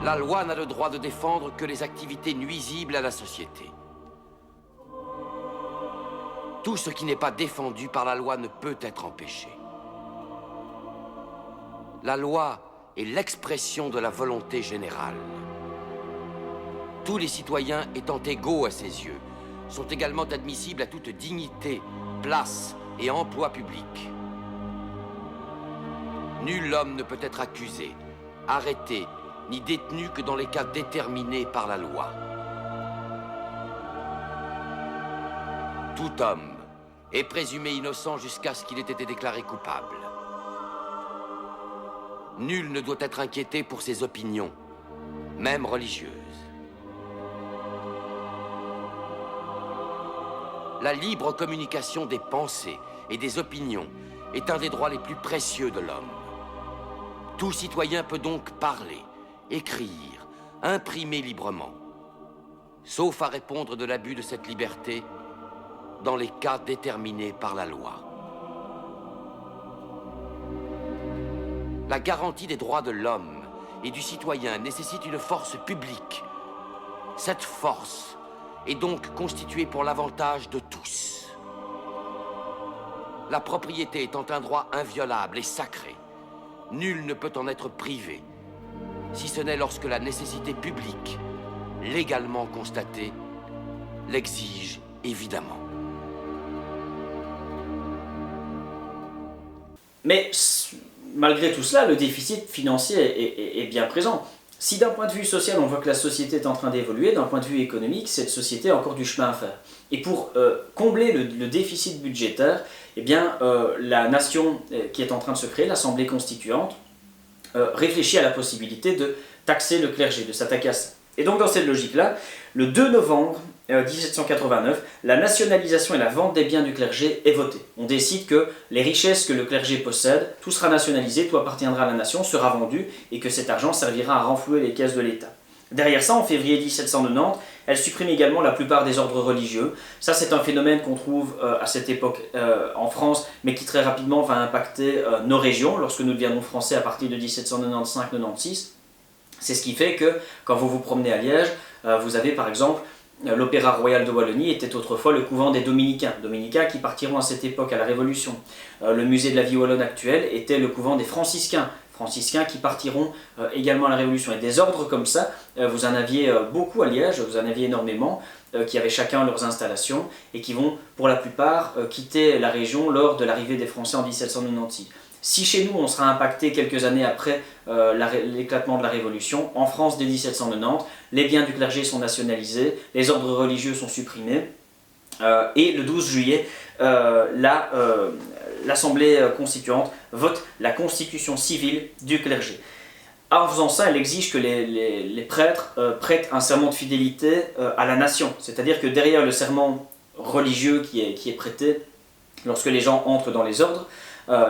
Speaker 14: La loi n'a le droit de défendre que les activités nuisibles à la société. Tout ce qui n'est pas défendu par la loi ne peut être empêché. La loi est l'expression de la volonté générale. Tous les citoyens étant égaux à ses yeux, sont également admissibles à toute dignité, place et emploi public. Nul homme ne peut être accusé, arrêté, ni détenu que dans les cas déterminés par la loi. Tout homme est présumé innocent jusqu'à ce qu'il ait été déclaré coupable. Nul ne doit être inquiété pour ses opinions, même religieuses. La libre communication des pensées et des opinions est un des droits les plus précieux de l'homme. Tout citoyen peut donc parler, écrire, imprimer librement, sauf à répondre de l'abus de cette liberté dans les cas déterminés par la loi. La garantie des droits de l'homme et du citoyen nécessite une force publique. Cette force est donc constituée pour l'avantage de tous. La propriété étant un droit inviolable et sacré, nul ne peut en être privé, si ce n'est lorsque la nécessité publique, légalement constatée, l'exige évidemment.
Speaker 4: Mais malgré tout cela, le déficit financier est bien présent. Si d'un point de vue social, on voit que la société est en train d'évoluer, d'un point de vue économique, cette société a encore du chemin à faire. Et pour combler le déficit budgétaire, eh bien, la nation qui est en train de se créer, l'Assemblée constituante, réfléchit à la possibilité de taxer le clergé, de s'attaquer à ça. Et donc dans cette logique-là, le 2 novembre 1789, la nationalisation et la vente des biens du clergé est votée. On décide que les richesses que le clergé possède, tout sera nationalisé, tout appartiendra à la nation, sera vendu, et que cet argent servira à renflouer les caisses de l'État. Derrière ça, en février 1790, elle supprime également la plupart des ordres religieux. Ça, c'est un phénomène qu'on trouve à cette époque en France, mais qui très rapidement va impacter nos régions, lorsque nous deviendrons français à partir de 1795-96. C'est ce qui fait que, quand vous vous promenez à Liège, vous avez par exemple l'Opéra Royal de Wallonie était autrefois le couvent des Dominicains, Dominicains qui partiront à cette époque à la Révolution. Le musée de la vie wallonne actuelle était le couvent des Franciscains, Franciscains qui partiront également à la Révolution. Et des ordres comme ça, vous en aviez beaucoup à Liège, vous en aviez énormément, qui avaient chacun leurs installations et qui vont pour la plupart quitter la région lors de l'arrivée des Français en 1796. Si chez nous on sera impacté quelques années après l'éclatement de la Révolution, en France dès 1790, les biens du clergé sont nationalisés, les ordres religieux sont supprimés, et le 12 juillet, l'Assemblée constituante vote la constitution civile du clergé. En faisant ça, elle exige que les prêtres prêtent un serment de fidélité à la nation, c'est-à-dire que derrière le serment religieux qui est prêté lorsque les gens entrent dans les ordres,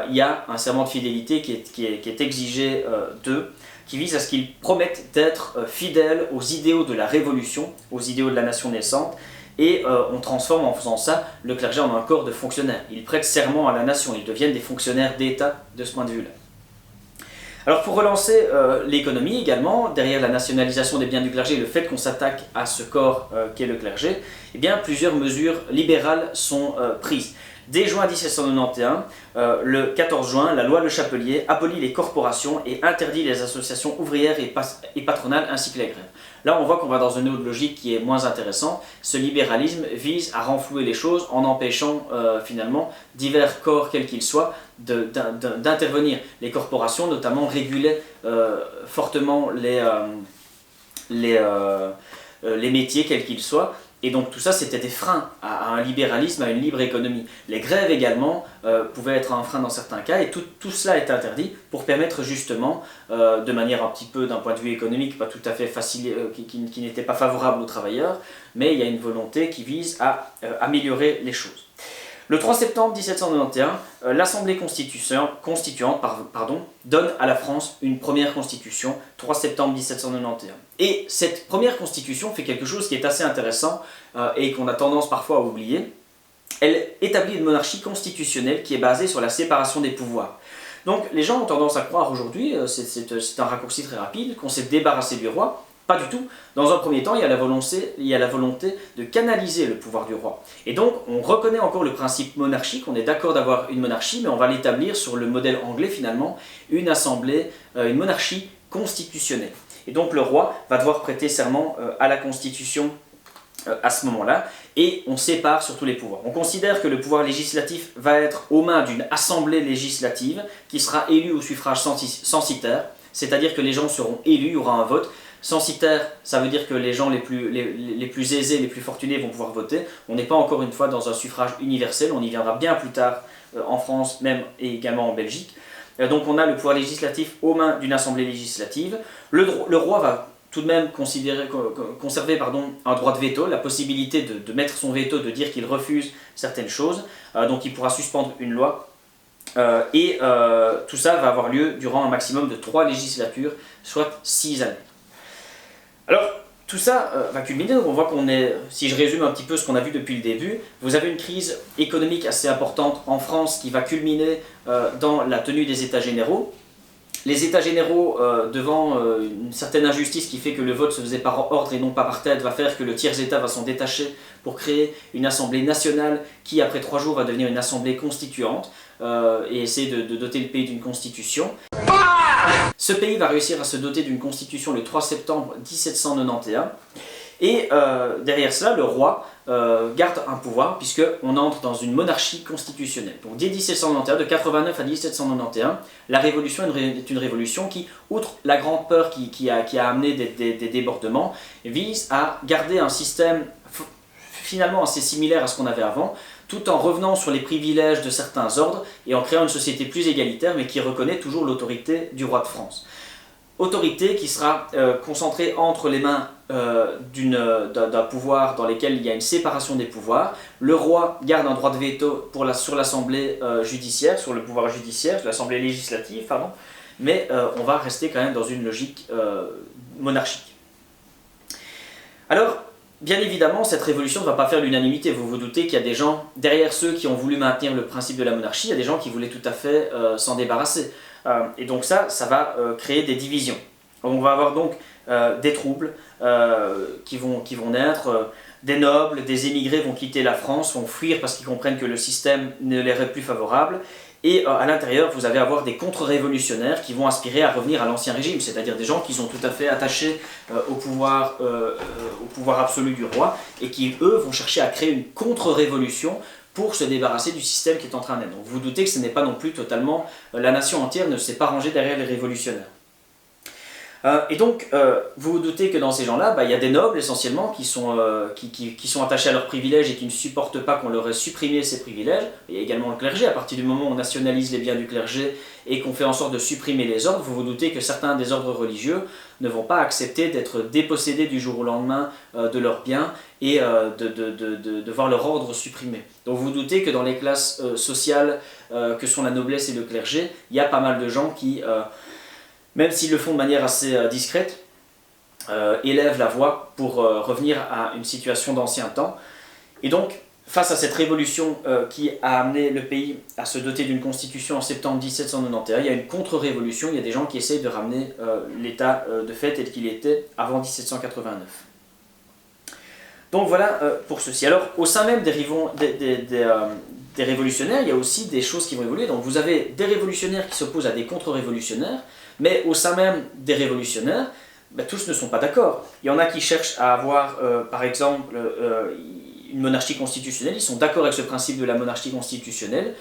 Speaker 4: il y a un serment de fidélité qui est exigé d'eux, qui vise à ce qu'ils promettent d'être fidèles aux idéaux de la Révolution, aux idéaux de la nation naissante, et on transforme en faisant ça le clergé en un corps de fonctionnaires. Ils prêtent serment à la nation, ils deviennent des fonctionnaires d'État de ce point de vue-là. Alors pour relancer l'économie également, derrière la nationalisation des biens du clergé et le fait qu'on s'attaque à ce corps qu'est le clergé, eh bien plusieurs mesures libérales sont prises. Dès juin 1791, le 14 juin, la loi Le Chapelier abolit les corporations et interdit les associations ouvrières et patronales ainsi que les grèves. Là, on voit qu'on va dans une autre logique qui est moins intéressante. Ce libéralisme vise à renflouer les choses en empêchant finalement divers corps, quels qu'ils soient, d'intervenir. Les corporations, notamment, régulaient fortement les métiers, quels qu'ils soient. Et donc tout ça, c'était des freins à un libéralisme, à une libre économie. Les grèves également pouvaient être un frein dans certains cas, et tout cela est interdit pour permettre justement, de manière un petit peu d'un point de vue économique, pas tout à fait facile, qui n'était pas favorable aux travailleurs, mais il y a une volonté qui vise à améliorer les choses. Le 3 septembre 1791, l'Assemblée constituante donne à la France une première constitution, 3 septembre 1791. Et cette première constitution fait quelque chose qui est assez intéressant et qu'on a tendance parfois à oublier. Elle établit une monarchie constitutionnelle qui est basée sur la séparation des pouvoirs. Donc les gens ont tendance à croire aujourd'hui, c'est un raccourci très rapide, qu'on s'est débarrassé du roi. Pas du tout. Dans un premier temps, il y a la volonté de canaliser le pouvoir du roi. Et donc, on reconnaît encore le principe monarchique, on est d'accord d'avoir une monarchie, mais on va l'établir sur le modèle anglais finalement, une assemblée, une monarchie constitutionnelle. Et donc le roi va devoir prêter serment à la Constitution à ce moment-là, et on sépare surtout les pouvoirs. On considère que le pouvoir législatif va être aux mains d'une assemblée législative qui sera élue au suffrage censitaire, c'est-à-dire que les gens seront élus, il y aura un vote. Censitaire, ça veut dire que les gens les plus aisés, les plus fortunés vont pouvoir voter. On n'est pas encore une fois dans un suffrage universel, on y viendra bien plus tard en France même et également en Belgique. Donc on a le pouvoir législatif aux mains d'une assemblée législative. Le roi va tout de même conserver un droit de veto, la possibilité de mettre son veto, de dire qu'il refuse certaines choses. Donc il pourra suspendre une loi. Tout ça va avoir lieu durant un maximum de 3 législatures, soit 6 années. Alors, tout ça va culminer, donc on voit qu'on est, si je résume un petit peu ce qu'on a vu depuis le début, vous avez une crise économique assez importante en France qui va culminer dans la tenue des États généraux. Les États généraux, devant une certaine injustice qui fait que le vote se faisait par ordre et non pas par tête, va faire que le tiers-État va s'en détacher pour créer une assemblée nationale qui, après 3 jours, va devenir une assemblée constituante et essayer de doter le pays d'une constitution. Ce pays va réussir à se doter d'une constitution le 3 septembre 1791 et derrière cela, le roi garde un pouvoir puisqu'on entre dans une monarchie constitutionnelle. Donc dès 1791, de 89 à 1791, la révolution est une révolution qui, outre la grande peur qui a amené des débordements, vise à garder un système finalement assez similaire à ce qu'on avait avant, tout en revenant sur les privilèges de certains ordres et en créant une société plus égalitaire, mais qui reconnaît toujours l'autorité du roi de France. Autorité qui sera concentrée entre les mains d'un pouvoir dans lequel il y a une séparation des pouvoirs. Le roi garde un droit de veto sur l'assemblée judiciaire, sur le pouvoir judiciaire, sur l'assemblée législative, pardon, mais on va rester quand même dans une logique monarchique. Alors, bien évidemment, cette révolution ne va pas faire l'unanimité. Vous vous doutez qu'il y a des gens, derrière ceux qui ont voulu maintenir le principe de la monarchie, il y a des gens qui voulaient tout à fait s'en débarrasser. Et donc ça va créer des divisions. On va avoir donc des troubles qui vont naître, des nobles, des émigrés vont quitter la France, vont fuir parce qu'ils comprennent que le système ne leur est plus favorable. Et à l'intérieur, vous allez avoir des contre-révolutionnaires qui vont aspirer à revenir à l'ancien régime, c'est-à-dire des gens qui sont tout à fait attachés au pouvoir absolu du roi et qui, eux, vont chercher à créer une contre-révolution pour se débarrasser du système qui est en train d'être. Donc vous vous doutez que ce n'est pas non plus totalement... la nation entière ne s'est pas rangée derrière les révolutionnaires. Et donc, vous vous doutez que dans ces gens-là, il y a des nobles essentiellement qui sont attachés à leurs privilèges et qui ne supportent pas qu'on leur ait supprimé ces privilèges. Il y a également le clergé. À partir du moment où on nationalise les biens du clergé et qu'on fait en sorte de supprimer les ordres, vous vous doutez que certains des ordres religieux ne vont pas accepter d'être dépossédés du jour au lendemain de leurs biens et de voir leur ordre supprimé. Donc vous vous doutez que dans les classes sociales que sont la noblesse et le clergé, il y a pas mal de gens qui... même s'ils le font de manière assez discrète, élèvent la voix pour revenir à une situation d'ancien temps. Et donc, face à cette révolution qui a amené le pays à se doter d'une constitution en septembre 1791, il y a une contre-révolution, il y a des gens qui essayent de ramener l'État de fait tel qu'il était avant 1789. Donc voilà pour ceci. Alors, au sein même des révolutionnaires, il y a aussi des choses qui vont évoluer. Donc vous avez des révolutionnaires qui s'opposent à des contre-révolutionnaires, mais au sein même des révolutionnaires, tous ne sont pas d'accord. Il y en a qui cherchent à avoir, par exemple, une monarchie constitutionnelle. Ils sont d'accord avec ce principe de la monarchie constitutionnelle.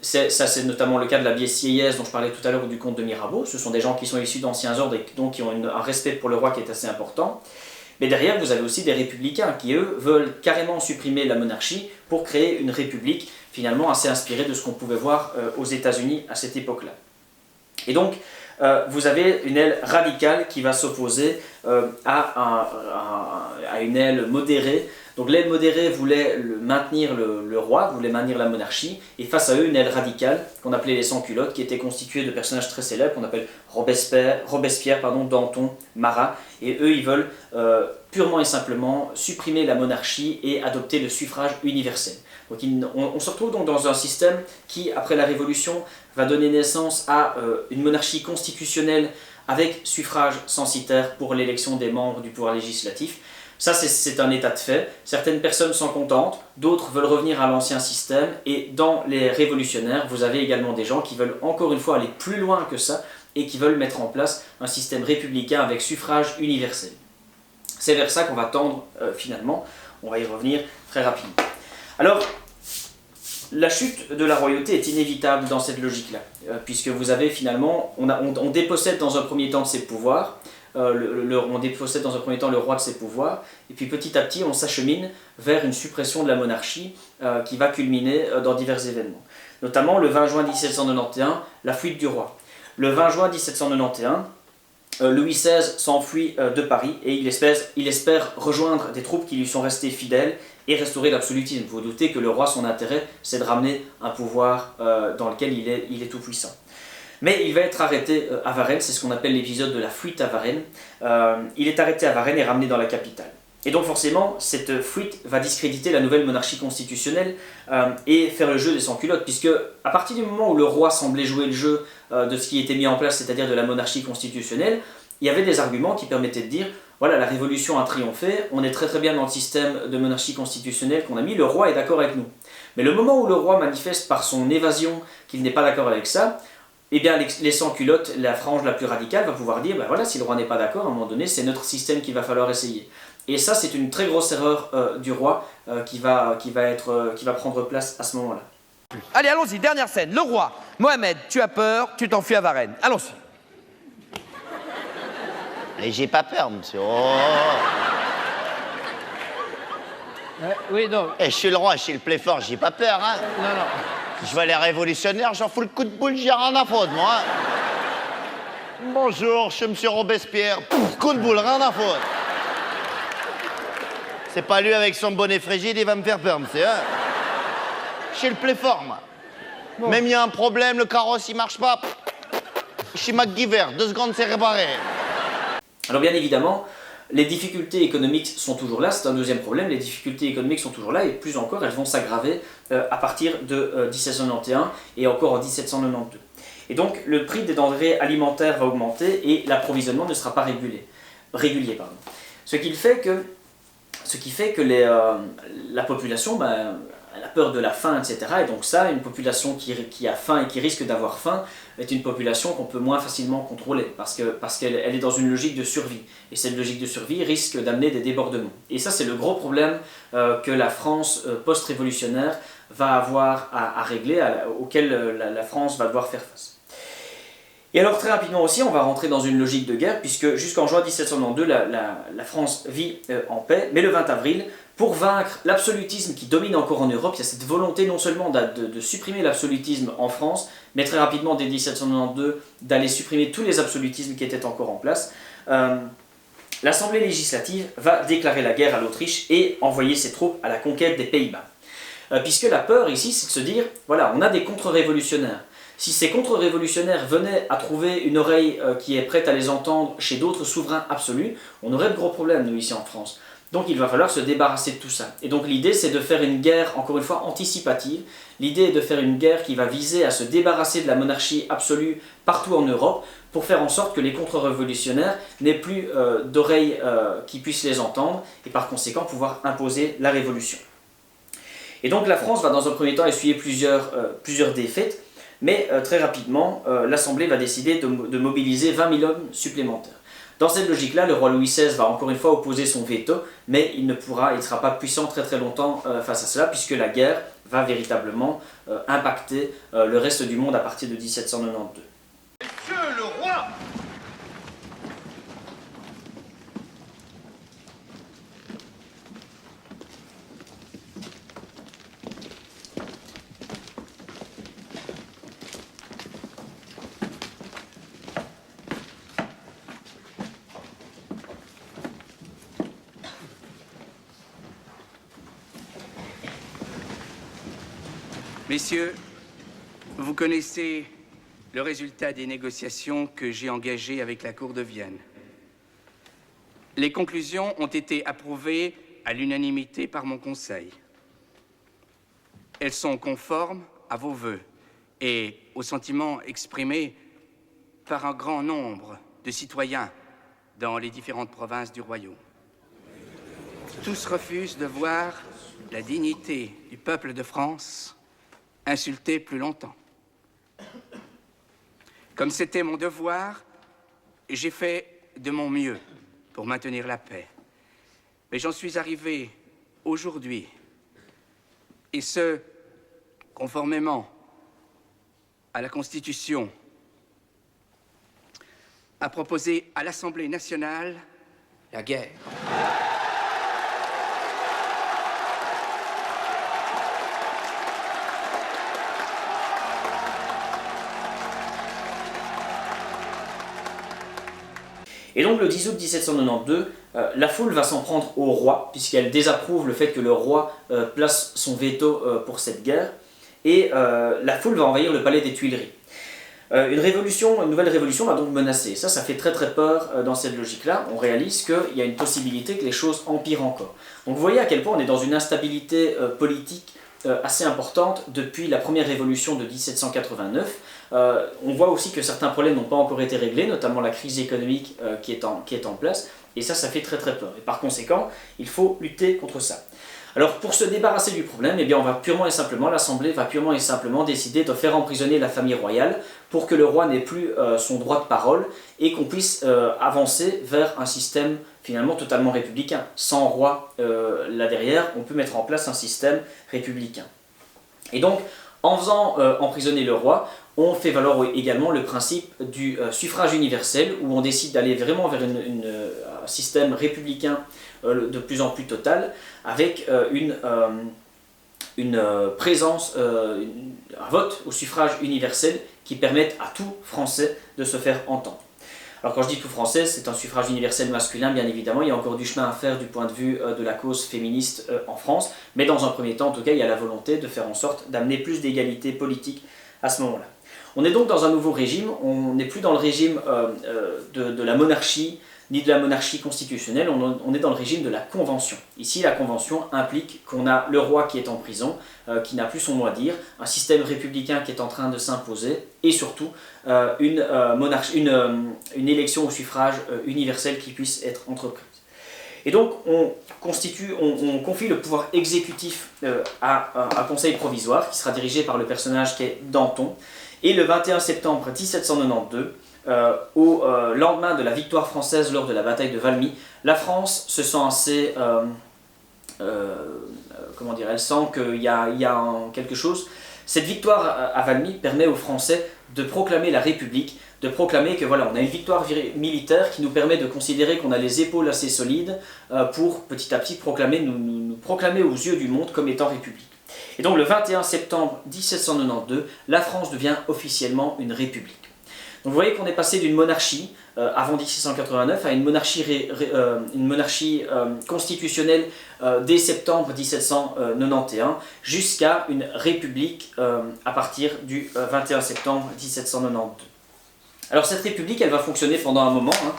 Speaker 4: C'est notamment le cas de la Sieyès dont je parlais tout à l'heure, ou du comte de Mirabeau. Ce sont des gens qui sont issus d'anciens ordres et donc qui ont un respect pour le roi qui est assez important. Mais derrière, vous avez aussi des républicains qui, eux, veulent carrément supprimer la monarchie pour créer une république, finalement assez inspirée de ce qu'on pouvait voir aux États-Unis à cette époque-là. Et donc, vous avez une aile radicale qui va s'opposer à une aile modérée. Donc l'aile modérée voulait maintenir le roi, voulait maintenir la monarchie, et face à eux, une aile radicale, qu'on appelait les sans-culottes, qui était constituée de personnages très célèbres, qu'on appelle Robespierre, Danton, Marat, et eux, ils veulent purement et simplement supprimer la monarchie et adopter le suffrage universel. Donc on se retrouve donc dans un système qui, après la Révolution, va donner naissance à une monarchie constitutionnelle avec suffrage censitaire pour l'élection des membres du pouvoir législatif. Ça, c'est un état de fait. Certaines personnes sont contentes, d'autres veulent revenir à l'ancien système, et dans les révolutionnaires, vous avez également des gens qui veulent encore une fois aller plus loin que ça, et qui veulent mettre en place un système républicain avec suffrage universel. C'est vers ça qu'on va tendre finalement, on va y revenir très rapidement. Alors, la chute de la royauté est inévitable dans cette logique-là, puisque vous avez finalement, on dépossède dans un premier temps de ses pouvoirs, on dépossède dans un premier temps le roi de ses pouvoirs, et puis petit à petit on s'achemine vers une suppression de la monarchie qui va culminer dans divers événements. Notamment le 20 juin 1791, la fuite du roi. Le 20 juin 1791, Louis XVI s'enfuit de Paris et il espère rejoindre des troupes qui lui sont restées fidèles et restaurer l'absolutisme. Vous vous doutez que le roi, son intérêt, c'est de ramener un pouvoir dans lequel il est tout puissant. Mais il va être arrêté à Varennes, c'est ce qu'on appelle l'épisode de la fuite à Varennes. Il est arrêté à Varennes et ramené dans la capitale. Et donc forcément, cette fuite va discréditer la nouvelle monarchie constitutionnelle et faire le jeu des sans-culottes, puisque à partir du moment où le roi semblait jouer le jeu de ce qui était mis en place, c'est-à-dire de la monarchie constitutionnelle, il y avait des arguments qui permettaient de dire voilà, la révolution a triomphé, on est très très bien dans le système de monarchie constitutionnelle qu'on a mis, le roi est d'accord avec nous. Mais le moment où le roi manifeste par son évasion qu'il n'est pas d'accord avec ça, eh bien les sans-culottes, la frange la plus radicale, va pouvoir dire ben voilà, si le roi n'est pas d'accord, à un moment donné, c'est notre système qu'il va falloir essayer. Et ça, c'est une très grosse erreur du roi qui va prendre place à ce moment-là.
Speaker 13: Allez, allons-y, dernière scène. Le roi, Mohamed, tu as peur, tu t'enfuis à Varennes. Allons-y.
Speaker 2: Et j'ai pas peur, monsieur. Oh.
Speaker 13: Oui, non.
Speaker 2: Et je suis le roi, je suis le plus fort, j'ai pas peur, hein.
Speaker 13: Non.
Speaker 2: Je vois les révolutionnaires, j'en fous le coup de boule, j'ai rien à foutre, moi. Hein. Bonjour, je suis monsieur Robespierre. Pouf, coup de boule, rien à foutre. C'est pas lui avec son bonnet frigide, il va me faire peur, monsieur. Hein. Je suis le plus fort, moi. Bon. Même il y a un problème, le carrosse il marche pas. Je suis MacGyver, 2 secondes c'est réparé.
Speaker 4: Alors bien évidemment, les difficultés économiques sont toujours là, c'est un deuxième problème, les difficultés économiques sont toujours là et plus encore elles vont s'aggraver à partir de 1791 et encore en 1792. Et donc le prix des denrées alimentaires va augmenter et l'approvisionnement ne sera pas régulier. Ce qui fait que la population, elle a peur de la faim, etc. Et donc ça, une population qui a faim et qui risque d'avoir faim est une population qu'on peut moins facilement contrôler parce qu'elle est dans une logique de survie. Et cette logique de survie risque d'amener des débordements. Et ça, c'est le gros problème que la France post-révolutionnaire va avoir à régler, auquel la France va devoir faire face. Et alors très rapidement aussi, on va rentrer dans une logique de guerre, puisque jusqu'en juin 1792, la France vit en paix, mais le 20 avril, pour vaincre l'absolutisme qui domine encore en Europe, il y a cette volonté non seulement de supprimer l'absolutisme en France, mais très rapidement, dès 1792, d'aller supprimer tous les absolutismes qui étaient encore en place. L'Assemblée législative va déclarer la guerre à l'Autriche et envoyer ses troupes à la conquête des Pays-Bas. Puisque la peur ici, c'est de se dire, voilà, on a des contre-révolutionnaires. Si ces contre-révolutionnaires venaient à trouver une oreille qui est prête à les entendre chez d'autres souverains absolus, on aurait de gros problèmes, nous, ici en France. Donc il va falloir se débarrasser de tout ça. Et donc l'idée, c'est de faire une guerre, encore une fois, anticipative. L'idée est de faire une guerre qui va viser à se débarrasser de la monarchie absolue partout en Europe, pour faire en sorte que les contre-révolutionnaires n'aient plus d'oreilles qui puissent les entendre, et par conséquent pouvoir imposer la révolution. Et donc la France va dans un premier temps essuyer plusieurs défaites, mais très rapidement, l'Assemblée va décider de mobiliser 20 000 hommes supplémentaires. Dans cette logique-là, le roi Louis XVI va encore une fois opposer son veto, mais il ne sera pas puissant très longtemps face à cela, puisque la guerre va véritablement impacter le reste du monde à partir de 1792.
Speaker 12: Monsieur le roi!
Speaker 9: Messieurs, vous connaissez le résultat des négociations que j'ai engagées avec la Cour de Vienne. Les conclusions ont été approuvées à l'unanimité par mon Conseil. Elles sont conformes à vos vœux et aux sentiments exprimés par un grand nombre de citoyens dans les différentes provinces du Royaume. Tous refusent de voir la dignité du peuple de France insultée plus longtemps. Comme c'était mon devoir, j'ai fait de mon mieux pour maintenir la paix. Mais j'en suis arrivé aujourd'hui, et ce, conformément à la Constitution, à proposer à l'Assemblée nationale la guerre.
Speaker 4: Et donc le 10 août 1792, la foule va s'en prendre au roi, puisqu'elle désapprouve le fait que le roi place son veto pour cette guerre, et la foule va envahir le palais des Tuileries. Une nouvelle révolution va donc menacer. Ça fait très peur dans cette logique-là. On réalise qu'il y a une possibilité que les choses empirent encore. Donc vous voyez à quel point on est dans une instabilité politique assez importante depuis la première révolution de 1789. On voit aussi que certains problèmes n'ont pas encore été réglés, notamment la crise économique qui est en place, et ça fait très peur. Et par conséquent, il faut lutter contre ça. Alors pour se débarrasser du problème, eh bien l'Assemblée va purement et simplement décider de faire emprisonner la famille royale pour que le roi n'ait plus son droit de parole et qu'on puisse avancer vers un système finalement totalement républicain. Sans roi là derrière, on peut mettre en place un système républicain. Et donc, en faisant emprisonner le roi, on fait valoir également le principe du suffrage universel, où on décide d'aller vraiment vers un système républicain de plus en plus total, avec une présence, un vote au suffrage universel qui permette à tout Français de se faire entendre. Alors quand je dis tout Français, c'est un suffrage universel masculin, bien évidemment, il y a encore du chemin à faire du point de vue de la cause féministe en France, mais dans un premier temps, en tout cas, il y a la volonté de faire en sorte d'amener plus d'égalité politique à ce moment-là. On est donc dans un nouveau régime, on n'est plus dans le régime de la monarchie ni de la monarchie constitutionnelle, on est dans le régime de la Convention. Ici, la Convention implique qu'on a le roi qui est en prison, qui n'a plus son mot à dire, un système républicain qui est en train de s'imposer, et surtout une élection au suffrage universel qui puisse être entreprise. Et donc, on confie le pouvoir exécutif à un conseil provisoire qui sera dirigé par le personnage qui est Danton. Et le 21 septembre 1792, au lendemain de la victoire française lors de la bataille de Valmy, la France se sent assez... comment dire, elle sent qu'il y a quelque chose. Cette victoire à Valmy permet aux Français de proclamer la République, de proclamer que voilà, on a une victoire militaire qui nous permet de considérer qu'on a les épaules assez solides pour petit à petit nous proclamer aux yeux du monde comme étant République. Et donc le 21 septembre 1792, la France devient officiellement une République. Donc vous voyez qu'on est passé d'une monarchie avant 1789 à une monarchie constitutionnelle dès septembre 1791 jusqu'à une république à partir du 21 septembre 1792. Alors cette république, elle va fonctionner pendant un moment, hein,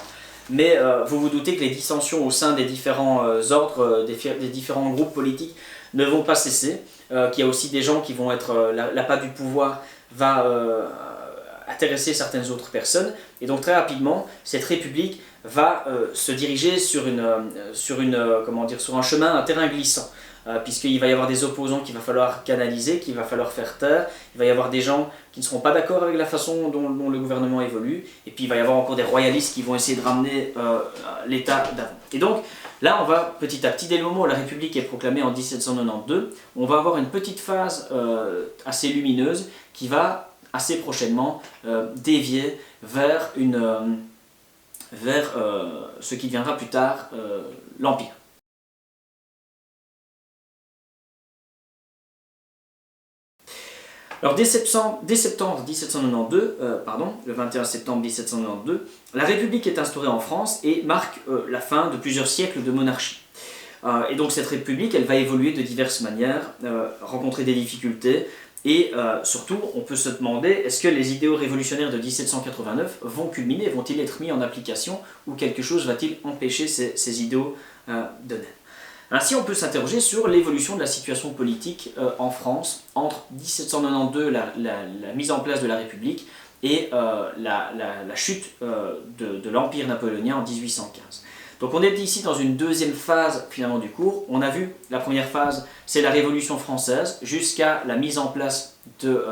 Speaker 4: mais vous vous doutez que les dissensions au sein des différents ordres, des différents groupes politiques ne vont pas cesser, qu'il y a aussi des gens qui vont être... l'appât du pouvoir va... intéresser certaines autres personnes, et donc très rapidement cette république va se diriger sur un chemin, un terrain glissant, puisqu'il va y avoir des opposants qu'il va falloir canaliser, qu'il va falloir faire taire, il va y avoir des gens qui ne seront pas d'accord avec la façon dont le gouvernement évolue, et puis il va y avoir encore des royalistes qui vont essayer de ramener l'état d'avant. Et donc là on va petit à petit, dès le moment où la république est proclamée en 1792, on va avoir une petite phase assez lumineuse qui va assez prochainement dévier vers ce qui deviendra plus tard l'Empire. Alors dès septembre 1792, le 21 septembre 1792, la République est instaurée en France et marque la fin de plusieurs siècles de monarchie. Et donc cette République, elle va évoluer de diverses manières, rencontrer des difficultés, et surtout, on peut se demander, est-ce que les idéaux révolutionnaires de 1789 vont culminer, vont-ils être mis en application, ou quelque chose va-t-il empêcher ces idéaux de naître? Ainsi, on peut s'interroger sur l'évolution de la situation politique en France entre 1792, la mise en place de la République, et la chute de l'Empire napoléonien en 1815. Donc on est ici dans une deuxième phase finalement du cours. On a vu la première phase, c'est la Révolution française, jusqu'à la mise en place de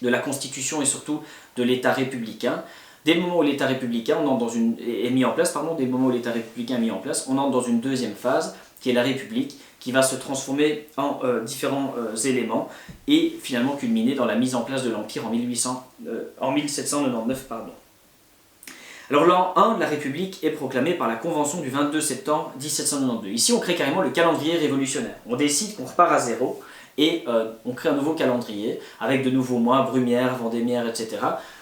Speaker 4: la Constitution et surtout de l'État républicain. Dès le moment où l'État républicain on entre est mis en place, on entre dans une deuxième phase, qui est la République, qui va se transformer en différents éléments, et finalement culminer dans la mise en place de l'Empire en 1799. Alors l'an 1 de la République est proclamé par la Convention du 22 septembre 1792. Ici on crée carrément le calendrier révolutionnaire. On décide qu'on repart à zéro et on crée un nouveau calendrier avec de nouveaux mois, Brumière, Vendémiaire, etc.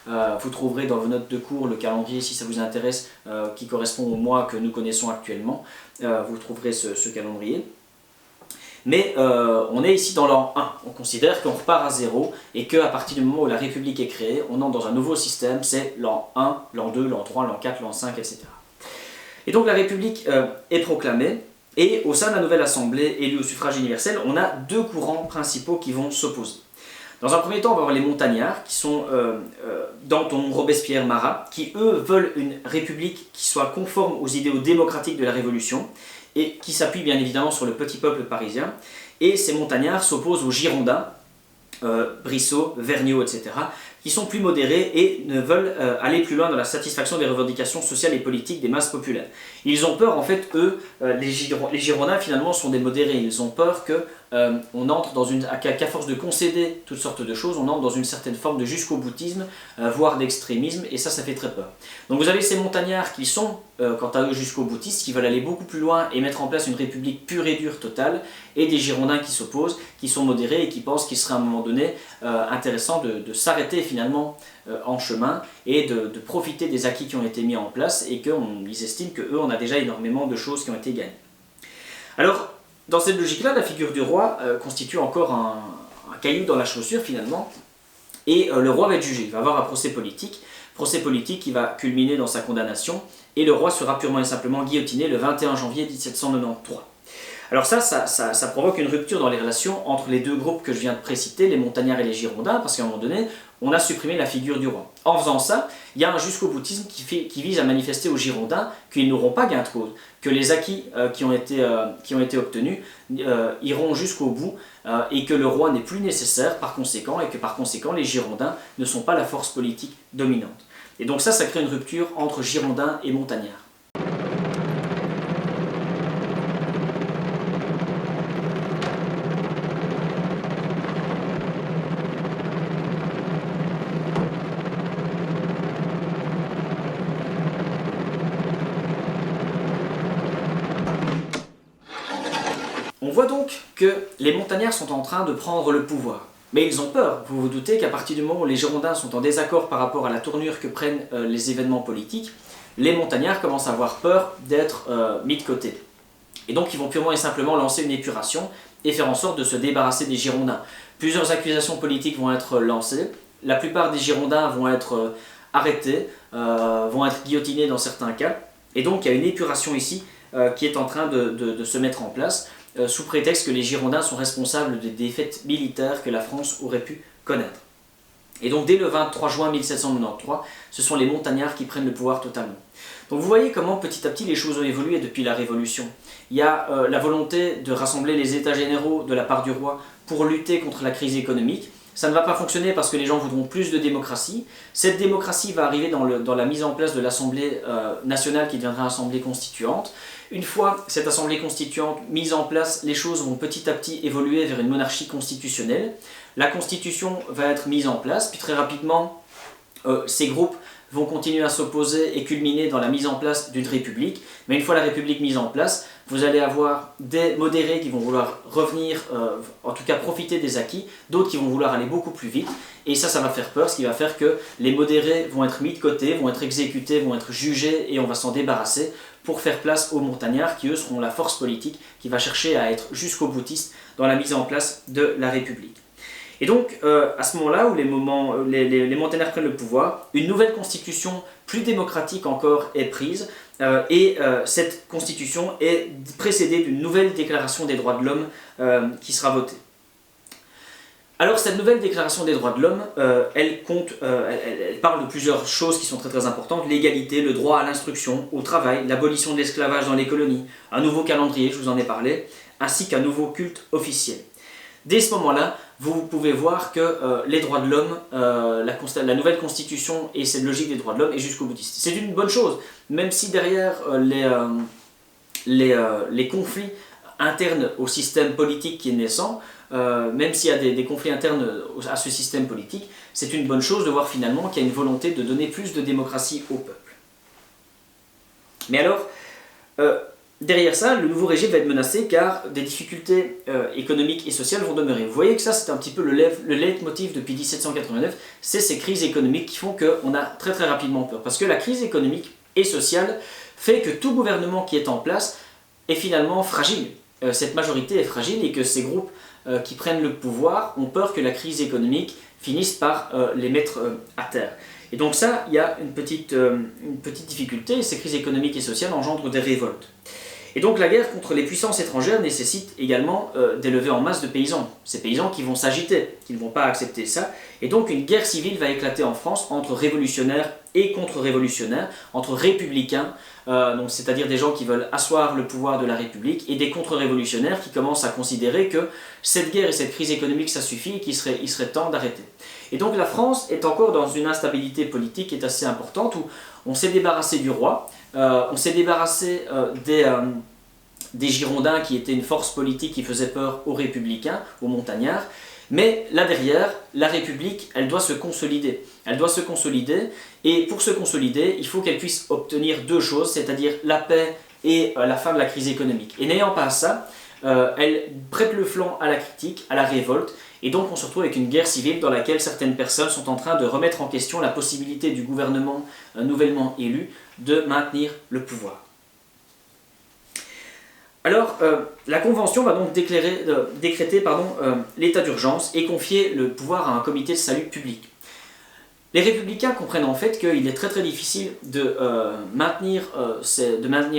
Speaker 4: Vous trouverez dans vos notes de cours le calendrier, si ça vous intéresse, qui correspond au mois que nous connaissons actuellement. Vous trouverez ce calendrier. Mais on est ici dans l'an 1, on considère qu'on repart à zéro et qu'à partir du moment où la République est créée, on entre dans un nouveau système, c'est l'an 1, l'an 2, l'an 3, l'an 4, l'an 5, etc. Et donc la République est proclamée, et au sein de la nouvelle Assemblée élue au suffrage universel, on a deux courants principaux qui vont s'opposer. Dans un premier temps, on va avoir les montagnards, qui sont Danton, Robespierre, Marat, qui eux veulent une République qui soit conforme aux idéaux démocratiques de la Révolution, et qui s'appuie bien évidemment sur le petit peuple parisien. Et ces montagnards s'opposent aux Girondins, Brissot, Vergniaud, etc., qui sont plus modérés et ne veulent aller plus loin dans la satisfaction des revendications sociales et politiques des masses populaires. Ils ont peur, en fait, eux, les Girondins finalement sont des modérés, ils ont peur que on entre dans qu'à force de concéder toutes sortes de choses, on entre dans une certaine forme de jusqu'au-boutisme, voire d'extrémisme, et ça fait très peur. Donc vous avez ces montagnards qui sont, quant à eux, jusqu'au-boutistes, qui veulent aller beaucoup plus loin et mettre en place une république pure et dure totale, et des Girondins qui s'opposent, qui sont modérés et qui pensent qu'il serait à un moment donné intéressant de s'arrêter finalement en chemin et de profiter des acquis qui ont été mis en place, et qu'ils estiment qu'eux, on a déjà énormément de choses qui ont été gagnées. Alors, dans cette logique-là, la figure du roi constitue encore un caillou dans la chaussure finalement, et le roi va être jugé, il va avoir un procès politique procès politique qui va culminer dans sa condamnation, et le roi sera purement et simplement guillotiné le 21 janvier 1793. Alors ça provoque une rupture dans les relations entre les deux groupes que je viens de préciter, les montagnards et les girondins, parce qu'à un moment donné, on a supprimé la figure du roi. En faisant ça, il y a un jusqu'au-boutisme qui vise à manifester aux girondins qu'ils n'auront pas gain de cause, que les acquis qui ont été obtenus iront jusqu'au bout, et que le roi n'est plus nécessaire par conséquent, et que par conséquent les girondins ne sont pas la force politique dominante. Et donc ça crée une rupture entre girondins et montagnards. On voit donc que les montagnards sont en train de prendre le pouvoir. Mais ils ont peur. Vous vous doutez qu'à partir du moment où les girondins sont en désaccord par rapport à la tournure que prennent les événements politiques, les montagnards commencent à avoir peur d'être mis de côté. Et donc ils vont purement et simplement lancer une épuration et faire en sorte de se débarrasser des girondins. Plusieurs accusations politiques vont être lancées. La plupart des girondins vont être arrêtés, vont être guillotinés dans certains cas. Et donc il y a une épuration ici qui est en train de se mettre en place, sous prétexte que les girondins sont responsables des défaites militaires que la France aurait pu connaître. Et donc dès le 23 juin 1793, ce sont les montagnards qui prennent le pouvoir totalement. Donc vous voyez comment petit à petit les choses ont évolué depuis la Révolution. Il y a la volonté de rassembler les états généraux de la part du roi pour lutter contre la crise économique. Ça ne va pas fonctionner parce que les gens voudront plus de démocratie. Cette démocratie va arriver dans la mise en place de l'Assemblée nationale qui deviendra Assemblée constituante. Une fois cette Assemblée constituante mise en place, les choses vont petit à petit évoluer vers une monarchie constitutionnelle. La Constitution va être mise en place, puis très rapidement, ces groupes vont continuer à s'opposer et culminer dans la mise en place d'une république. Mais une fois la république mise en place, vous allez avoir des modérés qui vont vouloir revenir, en tout cas profiter des acquis, d'autres qui vont vouloir aller beaucoup plus vite. Et ça va faire peur, ce qui va faire que les modérés vont être mis de côté, vont être exécutés, vont être jugés et on va s'en débarrasser pour faire place aux montagnards qui eux seront la force politique qui va chercher à être jusqu'au boutiste dans la mise en place de la République. Et donc, à ce moment-là où les montagnards prennent le pouvoir, une nouvelle constitution plus démocratique encore est prise, et cette constitution est précédée d'une nouvelle déclaration des droits de l'homme qui sera votée. Alors cette nouvelle déclaration des droits de l'homme, elle parle de plusieurs choses qui sont très très importantes, l'égalité, le droit à l'instruction, au travail, l'abolition de l'esclavage dans les colonies, un nouveau calendrier, je vous en ai parlé, ainsi qu'un nouveau culte officiel. Dès ce moment-là, vous pouvez voir que les droits de l'homme, la nouvelle constitution et cette logique des droits de l'homme est jusqu'au boutiste. C'est une bonne chose, même si derrière les conflits internes au système politique qui est naissant, même s'il y a des conflits internes à ce système politique, c'est une bonne chose de voir finalement qu'il y a une volonté de donner plus de démocratie au peuple. Mais alors, derrière ça, le nouveau régime va être menacé car des difficultés économiques et sociales vont demeurer. Vous voyez que ça, c'est un petit peu le leitmotiv depuis 1789, c'est ces crises économiques qui font qu'on a très très rapidement peur. Parce que la crise économique et sociale fait que tout gouvernement qui est en place est finalement fragile. Cette majorité est fragile et que ces groupes qui prennent le pouvoir ont peur que la crise économique finisse par les mettre à terre. Et donc ça, il y a une petite difficulté, et ces crises économiques et sociales engendrent des révoltes. Et donc la guerre contre les puissances étrangères nécessite également des levées en masse de paysans. Ces paysans qui vont s'agiter, qui ne vont pas accepter ça. Et donc une guerre civile va éclater en France entre révolutionnaires et contre-révolutionnaires, entre républicains, c'est-à-dire des gens qui veulent asseoir le pouvoir de la République, et des contre-révolutionnaires qui commencent à considérer que cette guerre et cette crise économique ça suffit et qu'il serait temps d'arrêter. Et donc la France est encore dans une instabilité politique qui est assez importante, où on s'est débarrassé du roi, on s'est débarrassé des Girondins qui étaient une force politique qui faisait peur aux républicains, aux montagnards, mais là derrière, la République, elle doit se consolider. Elle doit se consolider, et pour se consolider, il faut qu'elle puisse obtenir deux choses, c'est-à-dire la paix et la fin de la crise économique. Et n'ayant pas ça, elle prête le flanc à la critique, à la révolte, et donc on se retrouve avec une guerre civile dans laquelle certaines personnes sont en train de remettre en question la possibilité du gouvernement nouvellement élu de maintenir le pouvoir. Alors, la Convention va donc décréter l'état d'urgence et confier le pouvoir à un comité de salut public. Les républicains comprennent en fait qu'il est très très difficile de maintenir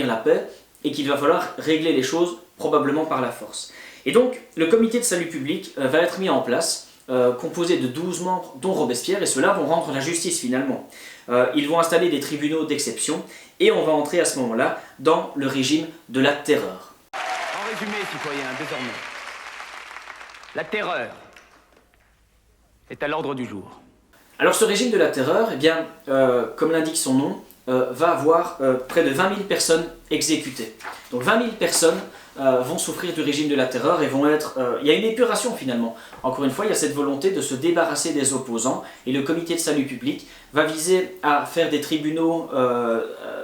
Speaker 4: la paix et qu'il va falloir régler les choses probablement par la force. Et donc le comité de salut public va être mis en place, composé de 12 membres dont Robespierre, et ceux-là vont rendre la justice finalement. Ils vont installer des tribunaux d'exception et on va entrer à ce moment-là dans le régime de la terreur.
Speaker 15: En résumé, citoyens, désormais, la terreur est à l'ordre du jour.
Speaker 4: Alors ce régime de la terreur, eh bien, comme l'indique son nom, va avoir près de 20 000 personnes exécutées. Donc 20 000 personnes vont souffrir du régime de la terreur et vont être... il y a une épuration finalement. Encore une fois, il y a cette volonté de se débarrasser des opposants et le comité de salut public va viser à faire des tribunaux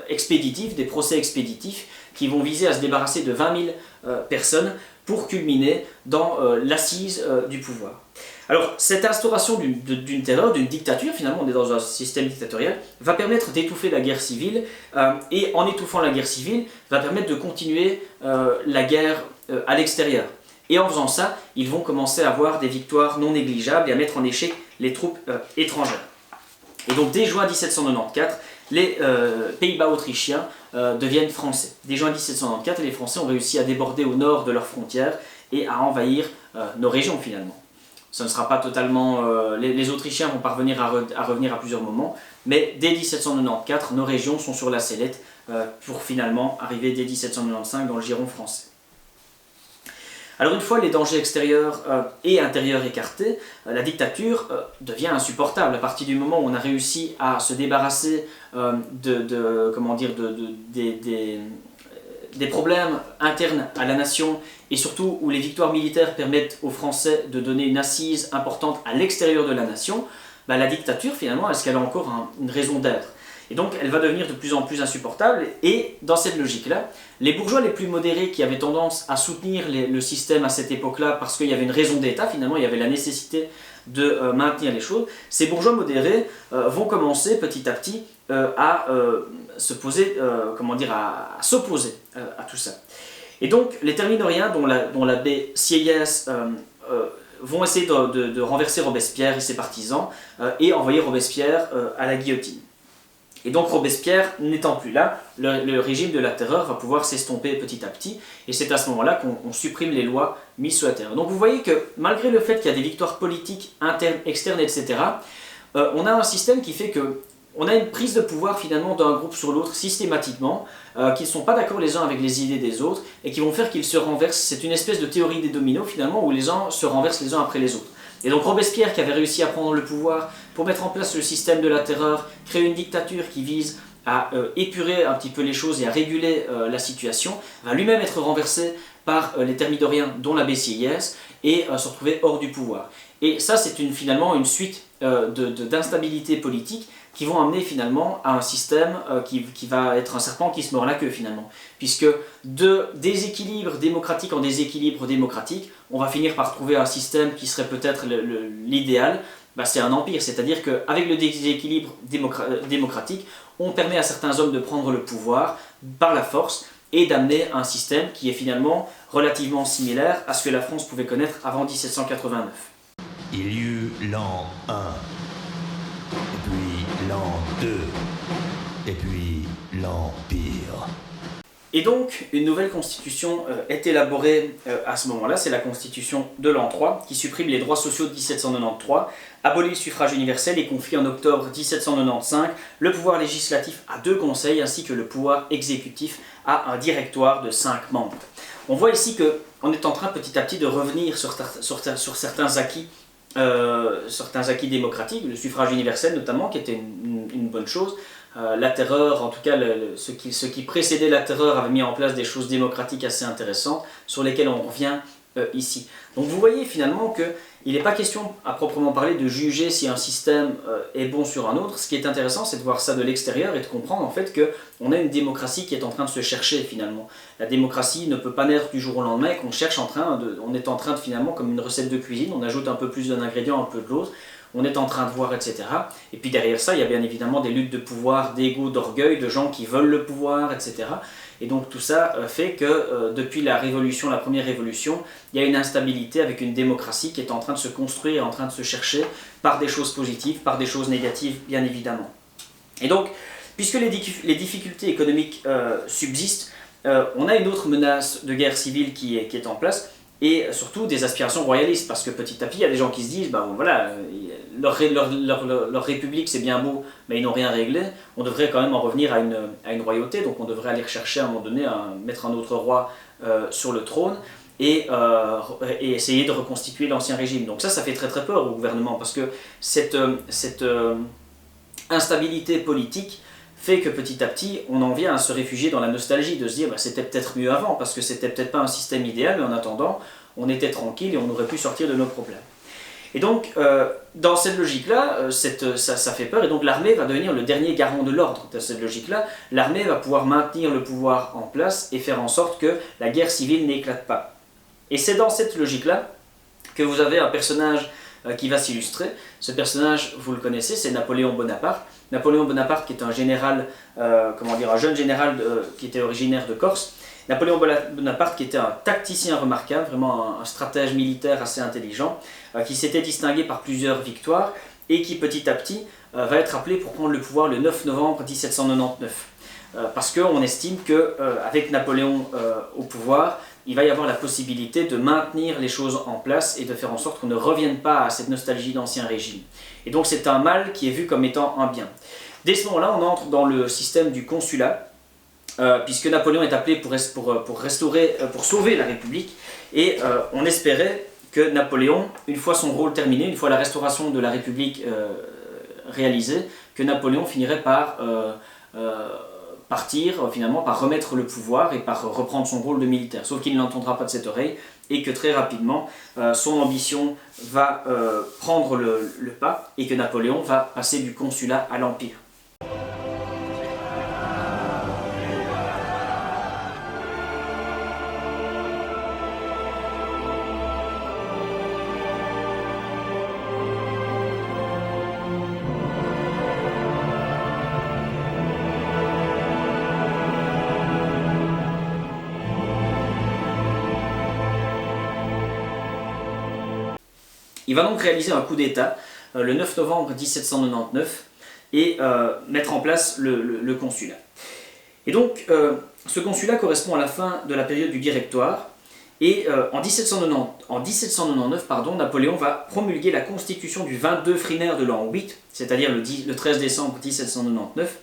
Speaker 4: expéditifs, des procès expéditifs qui vont viser à se débarrasser de 20 000 personnes pour culminer dans l'assise du pouvoir. Alors, cette instauration d'une terreur, d'une dictature, finalement on est dans un système dictatorial, va permettre d'étouffer la guerre civile, et en étouffant la guerre civile, va permettre de continuer la guerre à l'extérieur. Et en faisant ça, ils vont commencer à avoir des victoires non négligeables et à mettre en échec les troupes étrangères. Et donc dès juin 1794, les Pays-Bas autrichiens deviennent français. Dès juin 1794, les Français ont réussi à déborder au nord de leurs frontières et à envahir nos régions finalement. Ce ne sera pas totalement... les Autrichiens vont parvenir à revenir à plusieurs moments, mais dès 1794, nos régions sont sur la sellette pour finalement arriver dès 1795 dans le giron français. Alors une fois les dangers extérieurs et intérieurs écartés, la dictature devient insupportable. À partir du moment où on a réussi à se débarrasser des problèmes internes à la nation et surtout où les victoires militaires permettent aux Français de donner une assise importante à l'extérieur de la nation, bah, la dictature finalement, est-ce qu'elle a encore une raison d'être? Et donc elle va devenir de plus en plus insupportable et dans cette logique-là, les bourgeois les plus modérés qui avaient tendance à soutenir le système à cette époque-là parce qu'il y avait une raison d'État, finalement il y avait la nécessité de maintenir les choses, ces bourgeois modérés vont commencer petit à petit à s'opposer à tout ça. Et donc les terminoriens dont l'abbé Sieyès vont essayer de renverser Robespierre et ses partisans et envoyer Robespierre à la guillotine. Et donc Robespierre n'étant plus là, le régime de la terreur va pouvoir s'estomper petit à petit, et c'est à ce moment-là qu'on supprime les lois mises sous la terreur. Donc vous voyez que malgré le fait qu'il y a des victoires politiques, internes, externes, etc., on a un système qui fait que on a une prise de pouvoir finalement d'un groupe sur l'autre systématiquement, qui ne sont pas d'accord les uns avec les idées des autres, et qui vont faire qu'ils se renversent. C'est une espèce de théorie des dominos finalement, où les uns se renversent les uns après les autres. Et donc Robespierre, qui avait réussi à prendre le pouvoir pour mettre en place le système de la terreur, créer une dictature qui vise à épurer un petit peu les choses et à réguler la situation, va lui-même être renversé par les thermidoriens, dont l'abbé Sieyès, et se retrouver hors du pouvoir. Et ça, c'est finalement une suite d'instabilité politique qui vont amener finalement à un système qui va être un serpent qui se mord la queue finalement. Puisque de déséquilibre démocratique en déséquilibre démocratique, on va finir par trouver un système qui serait peut-être l'idéal, bah, c'est un empire. C'est-à-dire qu'avec le déséquilibre démocratique, on permet à certains hommes de prendre le pouvoir par la force et d'amener un système qui est finalement relativement similaire à ce que la France pouvait connaître avant 1789.
Speaker 16: Il y eut l'an 1, et puis l'an 2, et puis l'Empire.
Speaker 4: Et donc, une nouvelle constitution est élaborée à ce moment-là, c'est la constitution de l'an 3, qui supprime les droits sociaux de 1793, abolit le suffrage universel et confie en octobre 1795 le pouvoir législatif à 2 conseils, ainsi que le pouvoir exécutif à un directoire de 5 membres. On voit ici qu'on est en train petit à petit de revenir sur certains acquis démocratiques, le suffrage universel notamment, qui était une bonne chose. La terreur, en tout cas ce qui précédait la terreur avait mis en place des choses démocratiques assez intéressantes sur lesquelles on revient ici. Donc vous voyez finalement qu'il n'est pas question à proprement parler de juger si un système est bon sur un autre. Ce qui est intéressant, c'est de voir ça de l'extérieur et de comprendre en fait qu'on a une démocratie qui est en train de se chercher finalement. La démocratie ne peut pas naître du jour au lendemain et qu'on cherche on est en train de finalement, comme une recette de cuisine, on ajoute un peu plus d'un ingrédient, un peu de l'autre, on est en train de voir, etc. Et puis derrière ça, il y a bien évidemment des luttes de pouvoir, d'ego, d'orgueil, de gens qui veulent le pouvoir, etc. Et donc tout ça fait que depuis la révolution, la première révolution, il y a une instabilité avec une démocratie qui est en train de se construire, en train de se chercher par des choses positives, par des choses négatives, bien évidemment. Et donc, puisque les difficultés économiques subsistent, on a une autre menace de guerre civile qui est en place, et surtout des aspirations royalistes, parce que petit à petit, il y a des gens qui se disent, bon, voilà, leur république c'est bien beau, mais ils n'ont rien réglé, on devrait quand même en revenir à une royauté, donc on devrait aller rechercher à un moment donné, mettre un autre roi sur le trône, et essayer de reconstituer l'ancien régime. Donc ça fait très très peur au gouvernement, parce que cette instabilité politique fait que petit à petit, on en vient à se réfugier dans la nostalgie, de se dire c'était peut-être mieux avant, parce que c'était peut-être pas un système idéal, mais en attendant, on était tranquille et on aurait pu sortir de nos problèmes. Et donc, dans cette logique-là, ça fait peur, et donc l'armée va devenir le dernier garant de l'ordre. Dans cette logique-là, l'armée va pouvoir maintenir le pouvoir en place et faire en sorte que la guerre civile n'éclate pas. Et c'est dans cette logique-là que vous avez un personnage qui va s'illustrer. Ce personnage, vous le connaissez, c'est Napoléon Bonaparte. Napoléon Bonaparte qui est un général, un jeune général qui était originaire de Corse. Napoléon Bonaparte qui était un tacticien remarquable, vraiment un stratège militaire assez intelligent, qui s'était distingué par plusieurs victoires et qui petit à petit va être appelé pour prendre le pouvoir le 9 novembre 1799. Parce qu'on estime qu'avec Napoléon au pouvoir, il va y avoir la possibilité de maintenir les choses en place et de faire en sorte qu'on ne revienne pas à cette nostalgie d'ancien régime. Et donc c'est un mal qui est vu comme étant un bien. Dès ce moment-là, on entre dans le système du consulat, puisque Napoléon est appelé pour sauver la République, et on espérait que Napoléon, une fois son rôle terminé, une fois la restauration de la République réalisée, que Napoléon finirait par partir finalement, par remettre le pouvoir et par reprendre son rôle de militaire. Sauf qu'il ne l'entendra pas de cette oreille, et que très rapidement, son ambition va prendre le pas, et que Napoléon va passer du consulat à l'Empire. Il va donc réaliser un coup d'État le 9 novembre 1799 et mettre en place le consulat. Et donc, ce consulat correspond à la fin de la période du Directoire, et en 1799, Napoléon va promulguer la constitution du 22 Frimaire de l'an 8, c'est-à-dire le 13 décembre 1799,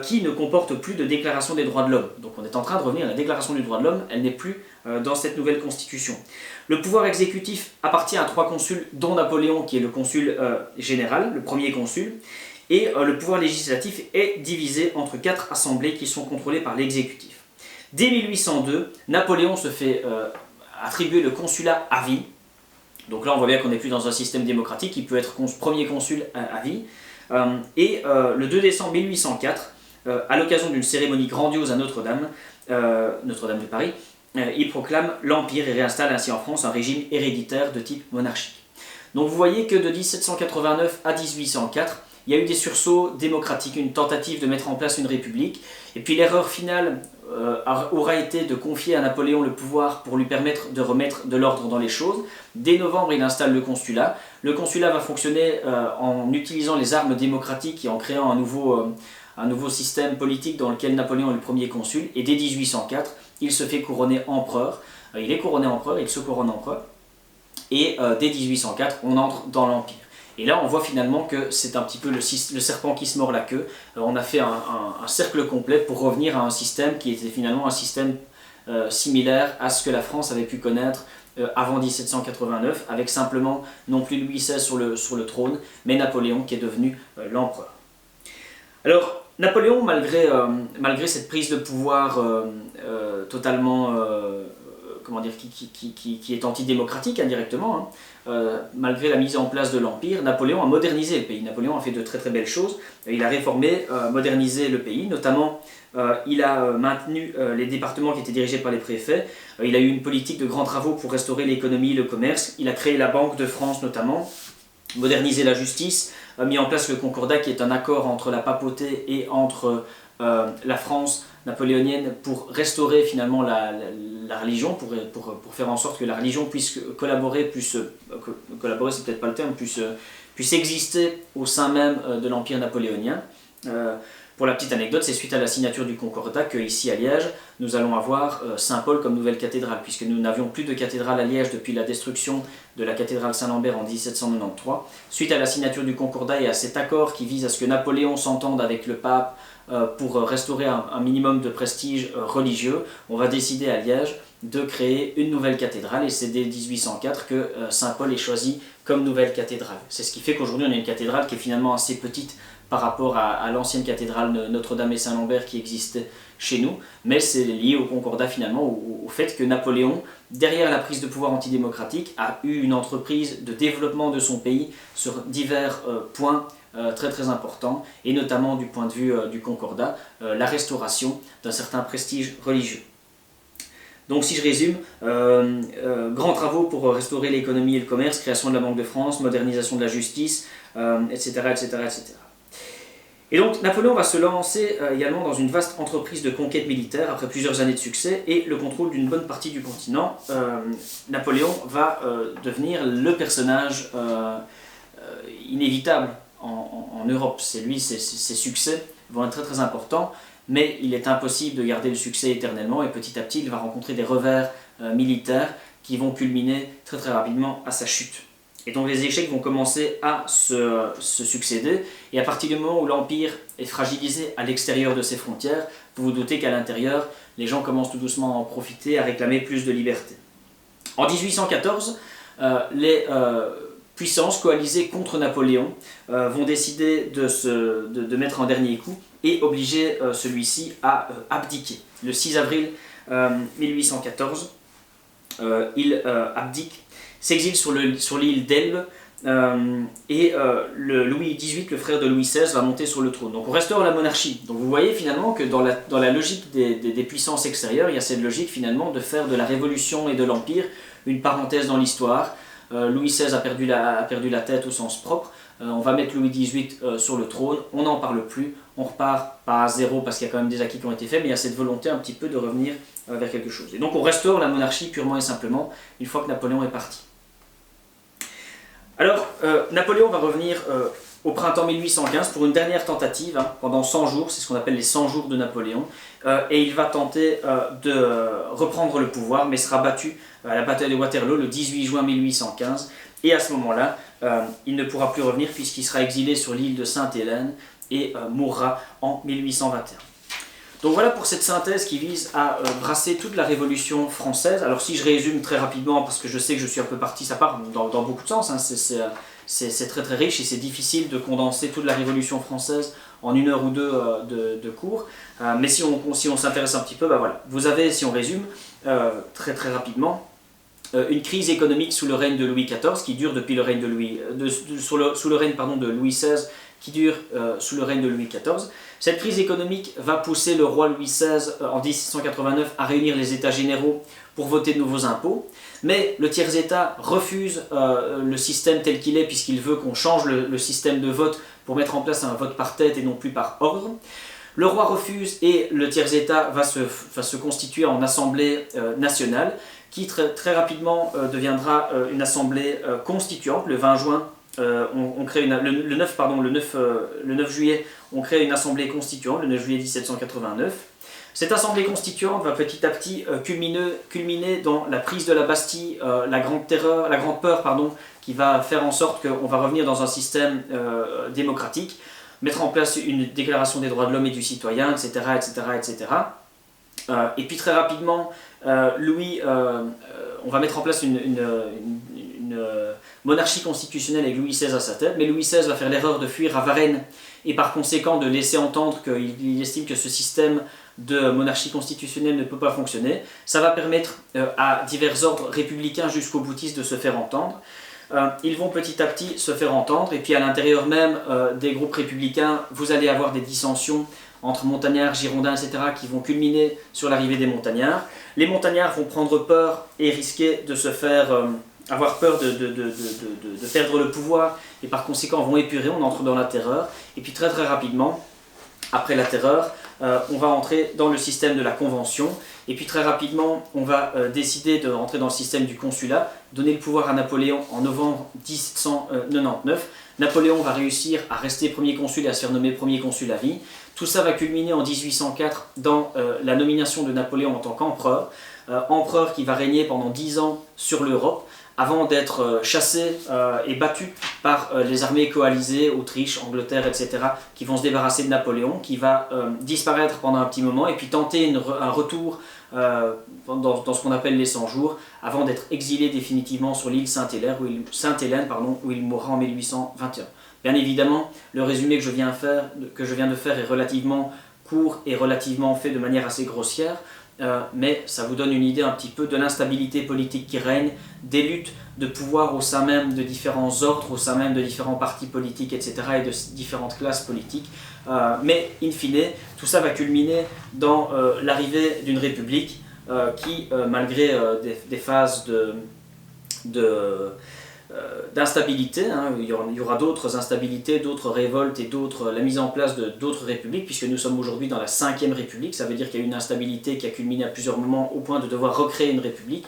Speaker 4: qui ne comporte plus de déclaration des droits de l'homme. Donc on est en train de revenir à la déclaration des droits de l'homme, elle n'est plus dans cette nouvelle constitution. Le pouvoir exécutif appartient à 3 consuls, dont Napoléon qui est le consul général, le premier consul, et le pouvoir législatif est divisé entre 4 assemblées qui sont contrôlées par l'exécutif. Dès 1802, Napoléon se fait attribuer le consulat à vie. Donc là on voit bien qu'on n'est plus dans un système démocratique, il peut être premier consul à vie. Le 2 décembre 1804, à l'occasion d'une cérémonie grandiose à Notre-Dame de Paris, il proclame l'Empire et réinstalle ainsi en France un régime héréditaire de type monarchique. Donc vous voyez que de 1789 à 1804, il y a eu des sursauts démocratiques, une tentative de mettre en place une république, et puis l'erreur finale aura été de confier à Napoléon le pouvoir pour lui permettre de remettre de l'ordre dans les choses. Dès novembre, il installe le consulat. Le consulat va fonctionner en utilisant les armes démocratiques et en créant un nouveau système politique dans lequel Napoléon est le premier consul, et dès 1804, il se fait couronner empereur. Il est couronné empereur, il se couronne empereur, et dès 1804, on entre dans l'Empire. Et là, on voit finalement que c'est un petit peu le serpent qui se mord la queue. On a fait un cercle complet pour revenir à un système qui était finalement un système similaire à ce que la France avait pu connaître avant 1789, avec simplement non plus Louis XVI sur le trône, mais Napoléon qui est devenu l'empereur. Alors, Napoléon, malgré cette prise de pouvoir totalement, qui est antidémocratique indirectement, malgré la mise en place de l'Empire, Napoléon a modernisé le pays. Napoléon a fait de très très belles choses. Il a réformé, modernisé le pays, notamment il a maintenu les départements qui étaient dirigés par les préfets. Il a eu une politique de grands travaux pour restaurer l'économie, le commerce. Il a créé la Banque de France notamment, modernisé la justice, mis en place le Concordat qui est un accord entre la papauté et entre la France napoléonienne pour restaurer finalement la religion, pour faire en sorte que la religion puisse collaborer, collaborer c'est peut-être pas le terme, puisse exister au sein même de l'Empire napoléonien. Pour la petite anecdote, c'est suite à la signature du Concordat qu'ici à Liège, nous allons avoir Saint-Paul comme nouvelle cathédrale, puisque nous n'avions plus de cathédrale à Liège depuis la destruction de la cathédrale Saint-Lambert en 1793. Suite à la signature du Concordat et à cet accord qui vise à ce que Napoléon s'entende avec le pape pour restaurer un minimum de prestige religieux, on va décider à Liège de créer une nouvelle cathédrale, et c'est dès 1804 que Saint-Paul est choisi comme nouvelle cathédrale. C'est ce qui fait qu'aujourd'hui on a une cathédrale qui est finalement assez petite par rapport à l'ancienne cathédrale Notre-Dame et Saint-Lambert qui existait chez nous, mais c'est lié au Concordat finalement, au fait que Napoléon, derrière la prise de pouvoir antidémocratique, a eu une entreprise de développement de son pays sur divers points très très importants, et notamment du point de vue du Concordat, la restauration d'un certain prestige religieux. Donc si je résume, grands travaux pour restaurer l'économie et le commerce, création de la Banque de France, modernisation de la justice, etc., etc., etc. Et donc Napoléon va se lancer également dans une vaste entreprise de conquête militaire après plusieurs années de succès et le contrôle d'une bonne partie du continent. Napoléon va devenir le personnage inévitable en Europe. C'est lui, ses succès vont être très très importants, mais il est impossible de garder le succès éternellement et petit à petit il va rencontrer des revers militaires qui vont culminer très très rapidement à sa chute. Et donc les échecs vont commencer à se succéder, et à partir du moment où l'Empire est fragilisé à l'extérieur de ses frontières, vous vous doutez qu'à l'intérieur, les gens commencent tout doucement à en profiter, à réclamer plus de liberté. En 1814, les puissances coalisées contre Napoléon vont décider de mettre un dernier coup et obliger celui-ci à abdiquer. Le 6 avril 1814, il abdique, s'exile sur l'île d'Elbe, et Louis XVIII, le frère de Louis XVI, va monter sur le trône. Donc on restaure la monarchie. Donc vous voyez finalement que dans la logique des puissances extérieures, il y a cette logique finalement de faire de la Révolution et de l'Empire une parenthèse dans l'histoire. Louis XVI a perdu la tête au sens propre, on va mettre Louis XVIII sur le trône, on n'en parle plus, on repart pas à zéro parce qu'il y a quand même des acquis qui ont été faits, mais il y a cette volonté un petit peu de revenir vers quelque chose. Et donc on restaure la monarchie purement et simplement une fois que Napoléon est parti. Alors, Napoléon va revenir au printemps 1815 pour une dernière tentative, pendant 100 jours, c'est ce qu'on appelle les 100 jours de Napoléon, et il va tenter de reprendre le pouvoir, mais sera battu à la bataille de Waterloo le 18 juin 1815, et à ce moment-là, il ne pourra plus revenir puisqu'il sera exilé sur l'île de Sainte-Hélène et mourra en 1821. Donc voilà pour cette synthèse qui vise à brasser toute la Révolution française. Alors si je résume très rapidement, parce que je sais que je suis un peu parti, ça part dans beaucoup de sens, c'est très très riche et c'est difficile de condenser toute la Révolution française en 1 heure ou 2 de cours. Mais si on s'intéresse un petit peu, voilà. Vous avez, si on résume très très rapidement, une crise économique sous le règne de Louis XIV qui dure depuis le règne de sous le règne de Louis XVI qui dure sous le règne de Louis XIV. Cette crise économique va pousser le roi Louis XVI en 1789 à réunir les États généraux pour voter de nouveaux impôts, mais le tiers-État refuse le système tel qu'il est puisqu'il veut qu'on change le système de vote pour mettre en place un vote par tête et non plus par ordre. Le roi refuse et le tiers-État va se constituer en assemblée nationale qui très rapidement deviendra une assemblée constituante. Le 20 juin, on crée le 9 juillet, on crée une assemblée constituante, le 9 juillet 1789. Cette assemblée constituante va petit à petit culminer dans la prise de la Bastille, la grande peur, qui va faire en sorte qu'on va revenir dans un système démocratique, mettre en place une déclaration des droits de l'homme et du citoyen, etc., etc., etc. Et puis très rapidement, on va mettre en place une monarchie constitutionnelle avec Louis XVI à sa tête, mais Louis XVI va faire l'erreur de fuir à Varennes et par conséquent de laisser entendre qu'il estime que ce système de monarchie constitutionnelle ne peut pas fonctionner. Ça va permettre à divers ordres républicains jusqu'aux boutistes de se faire entendre. Ils vont petit à petit se faire entendre, et puis à l'intérieur même des groupes républicains, vous allez avoir des dissensions entre montagnards, girondins, etc., qui vont culminer sur l'arrivée des montagnards. Les montagnards vont prendre peur et risquer de se faire... avoir peur de perdre le pouvoir, et par conséquent vont épurer, on entre dans la terreur, et puis très très rapidement, après la terreur, on va entrer dans le système de la Convention. Et puis très rapidement, on va décider de rentrer dans le système du consulat, donner le pouvoir à Napoléon en novembre 1799. Napoléon va réussir à rester premier consul et à se faire nommer premier consul à vie. Tout ça va culminer en 1804 dans la nomination de Napoléon en tant qu'empereur. Empereur qui va régner pendant 10 ans sur l'Europe, avant d'être chassé et battu par les armées coalisées, Autriche, Angleterre, etc., qui vont se débarrasser de Napoléon, qui va disparaître pendant un petit moment, et puis tenter un retour dans ce qu'on appelle les 100 jours, avant d'être exilé définitivement sur l'île Sainte-Hélène, où il mourra en 1821. Bien évidemment, le résumé que je viens de faire est relativement court et relativement fait de manière assez grossière, mais ça vous donne une idée un petit peu de l'instabilité politique qui règne, des luttes de pouvoir au sein même de différents ordres, au sein même de différents partis politiques, etc., et de différentes classes politiques. Mais, in fine, tout ça va culminer dans l'arrivée d'une république qui, malgré des phases d'instabilité, il y aura d'autres instabilités, d'autres révoltes et la mise en place d'autres républiques, puisque nous sommes aujourd'hui dans la 5e république. Ça veut dire qu'il y a eu une instabilité qui a culminé à plusieurs moments au point de devoir recréer une république.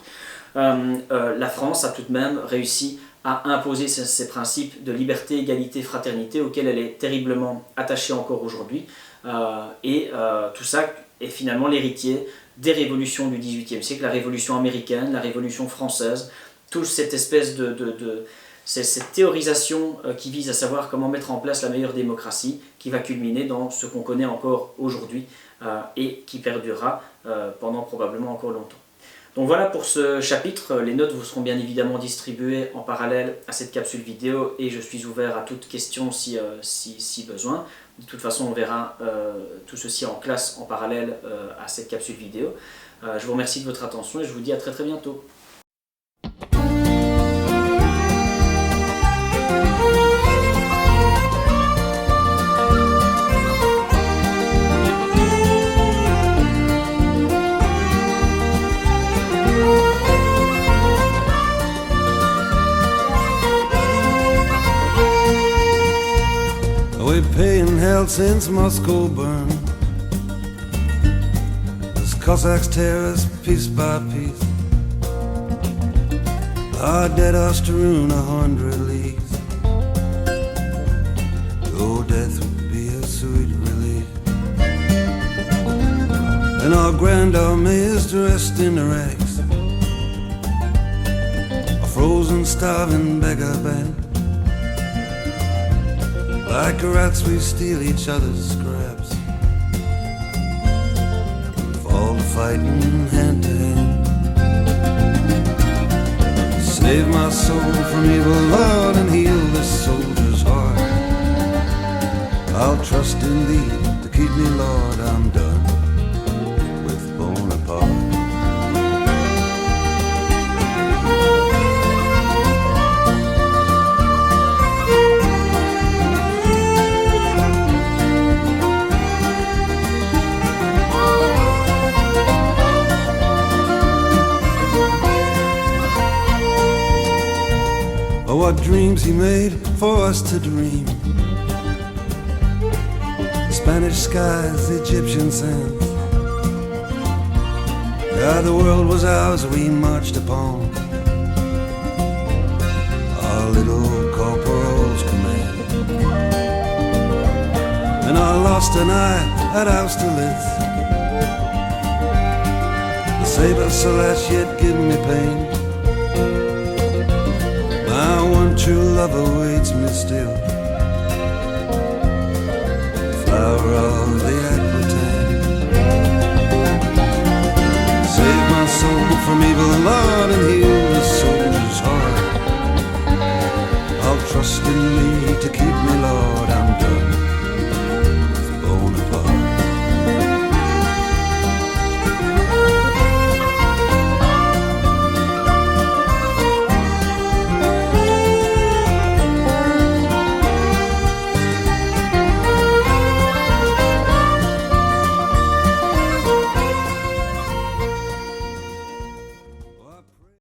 Speaker 4: La France a tout de même réussi à imposer ces principes de liberté, égalité, fraternité auxquels elle est terriblement attachée encore aujourd'hui. Tout ça est finalement l'héritier des révolutions du XVIIIe siècle, la révolution américaine, la révolution française, toute cette espèce cette théorisation qui vise à savoir comment mettre en place la meilleure démocratie, qui va culminer dans ce qu'on connaît encore aujourd'hui et qui perdurera pendant probablement encore longtemps. Donc voilà pour ce chapitre. Les notes vous seront bien évidemment distribuées en parallèle à cette capsule vidéo et je suis ouvert à toute question si besoin. De toute façon, on verra tout ceci en classe en parallèle à cette capsule vidéo. Je vous remercie de votre attention et je vous dis à très bientôt.
Speaker 17: We paying hell since Moscow burned, as Cossacks tear us piece by piece. Our dead are strewn 100 leagues. Oh, death would be a sweet relief. And our grand army is dressed in rags, a frozen, starving beggar band. Like rats we steal each other's scraps, fall to fighting hand to hand. Save my soul from evil, Lord, and heal this soldier's heart. I'll trust in thee to keep me, Lord, I'm done with Bonaparte. What dreams he made for us to dream. Spanish skies, Egyptian sands. Yeah, the world was ours, we marched upon our little corporal's command. And I lost an eye at Austerlitz. The saber slash yet give me pain. My one true love awaits me still, flower of the Aquitaine. Save my soul from evil, Lord.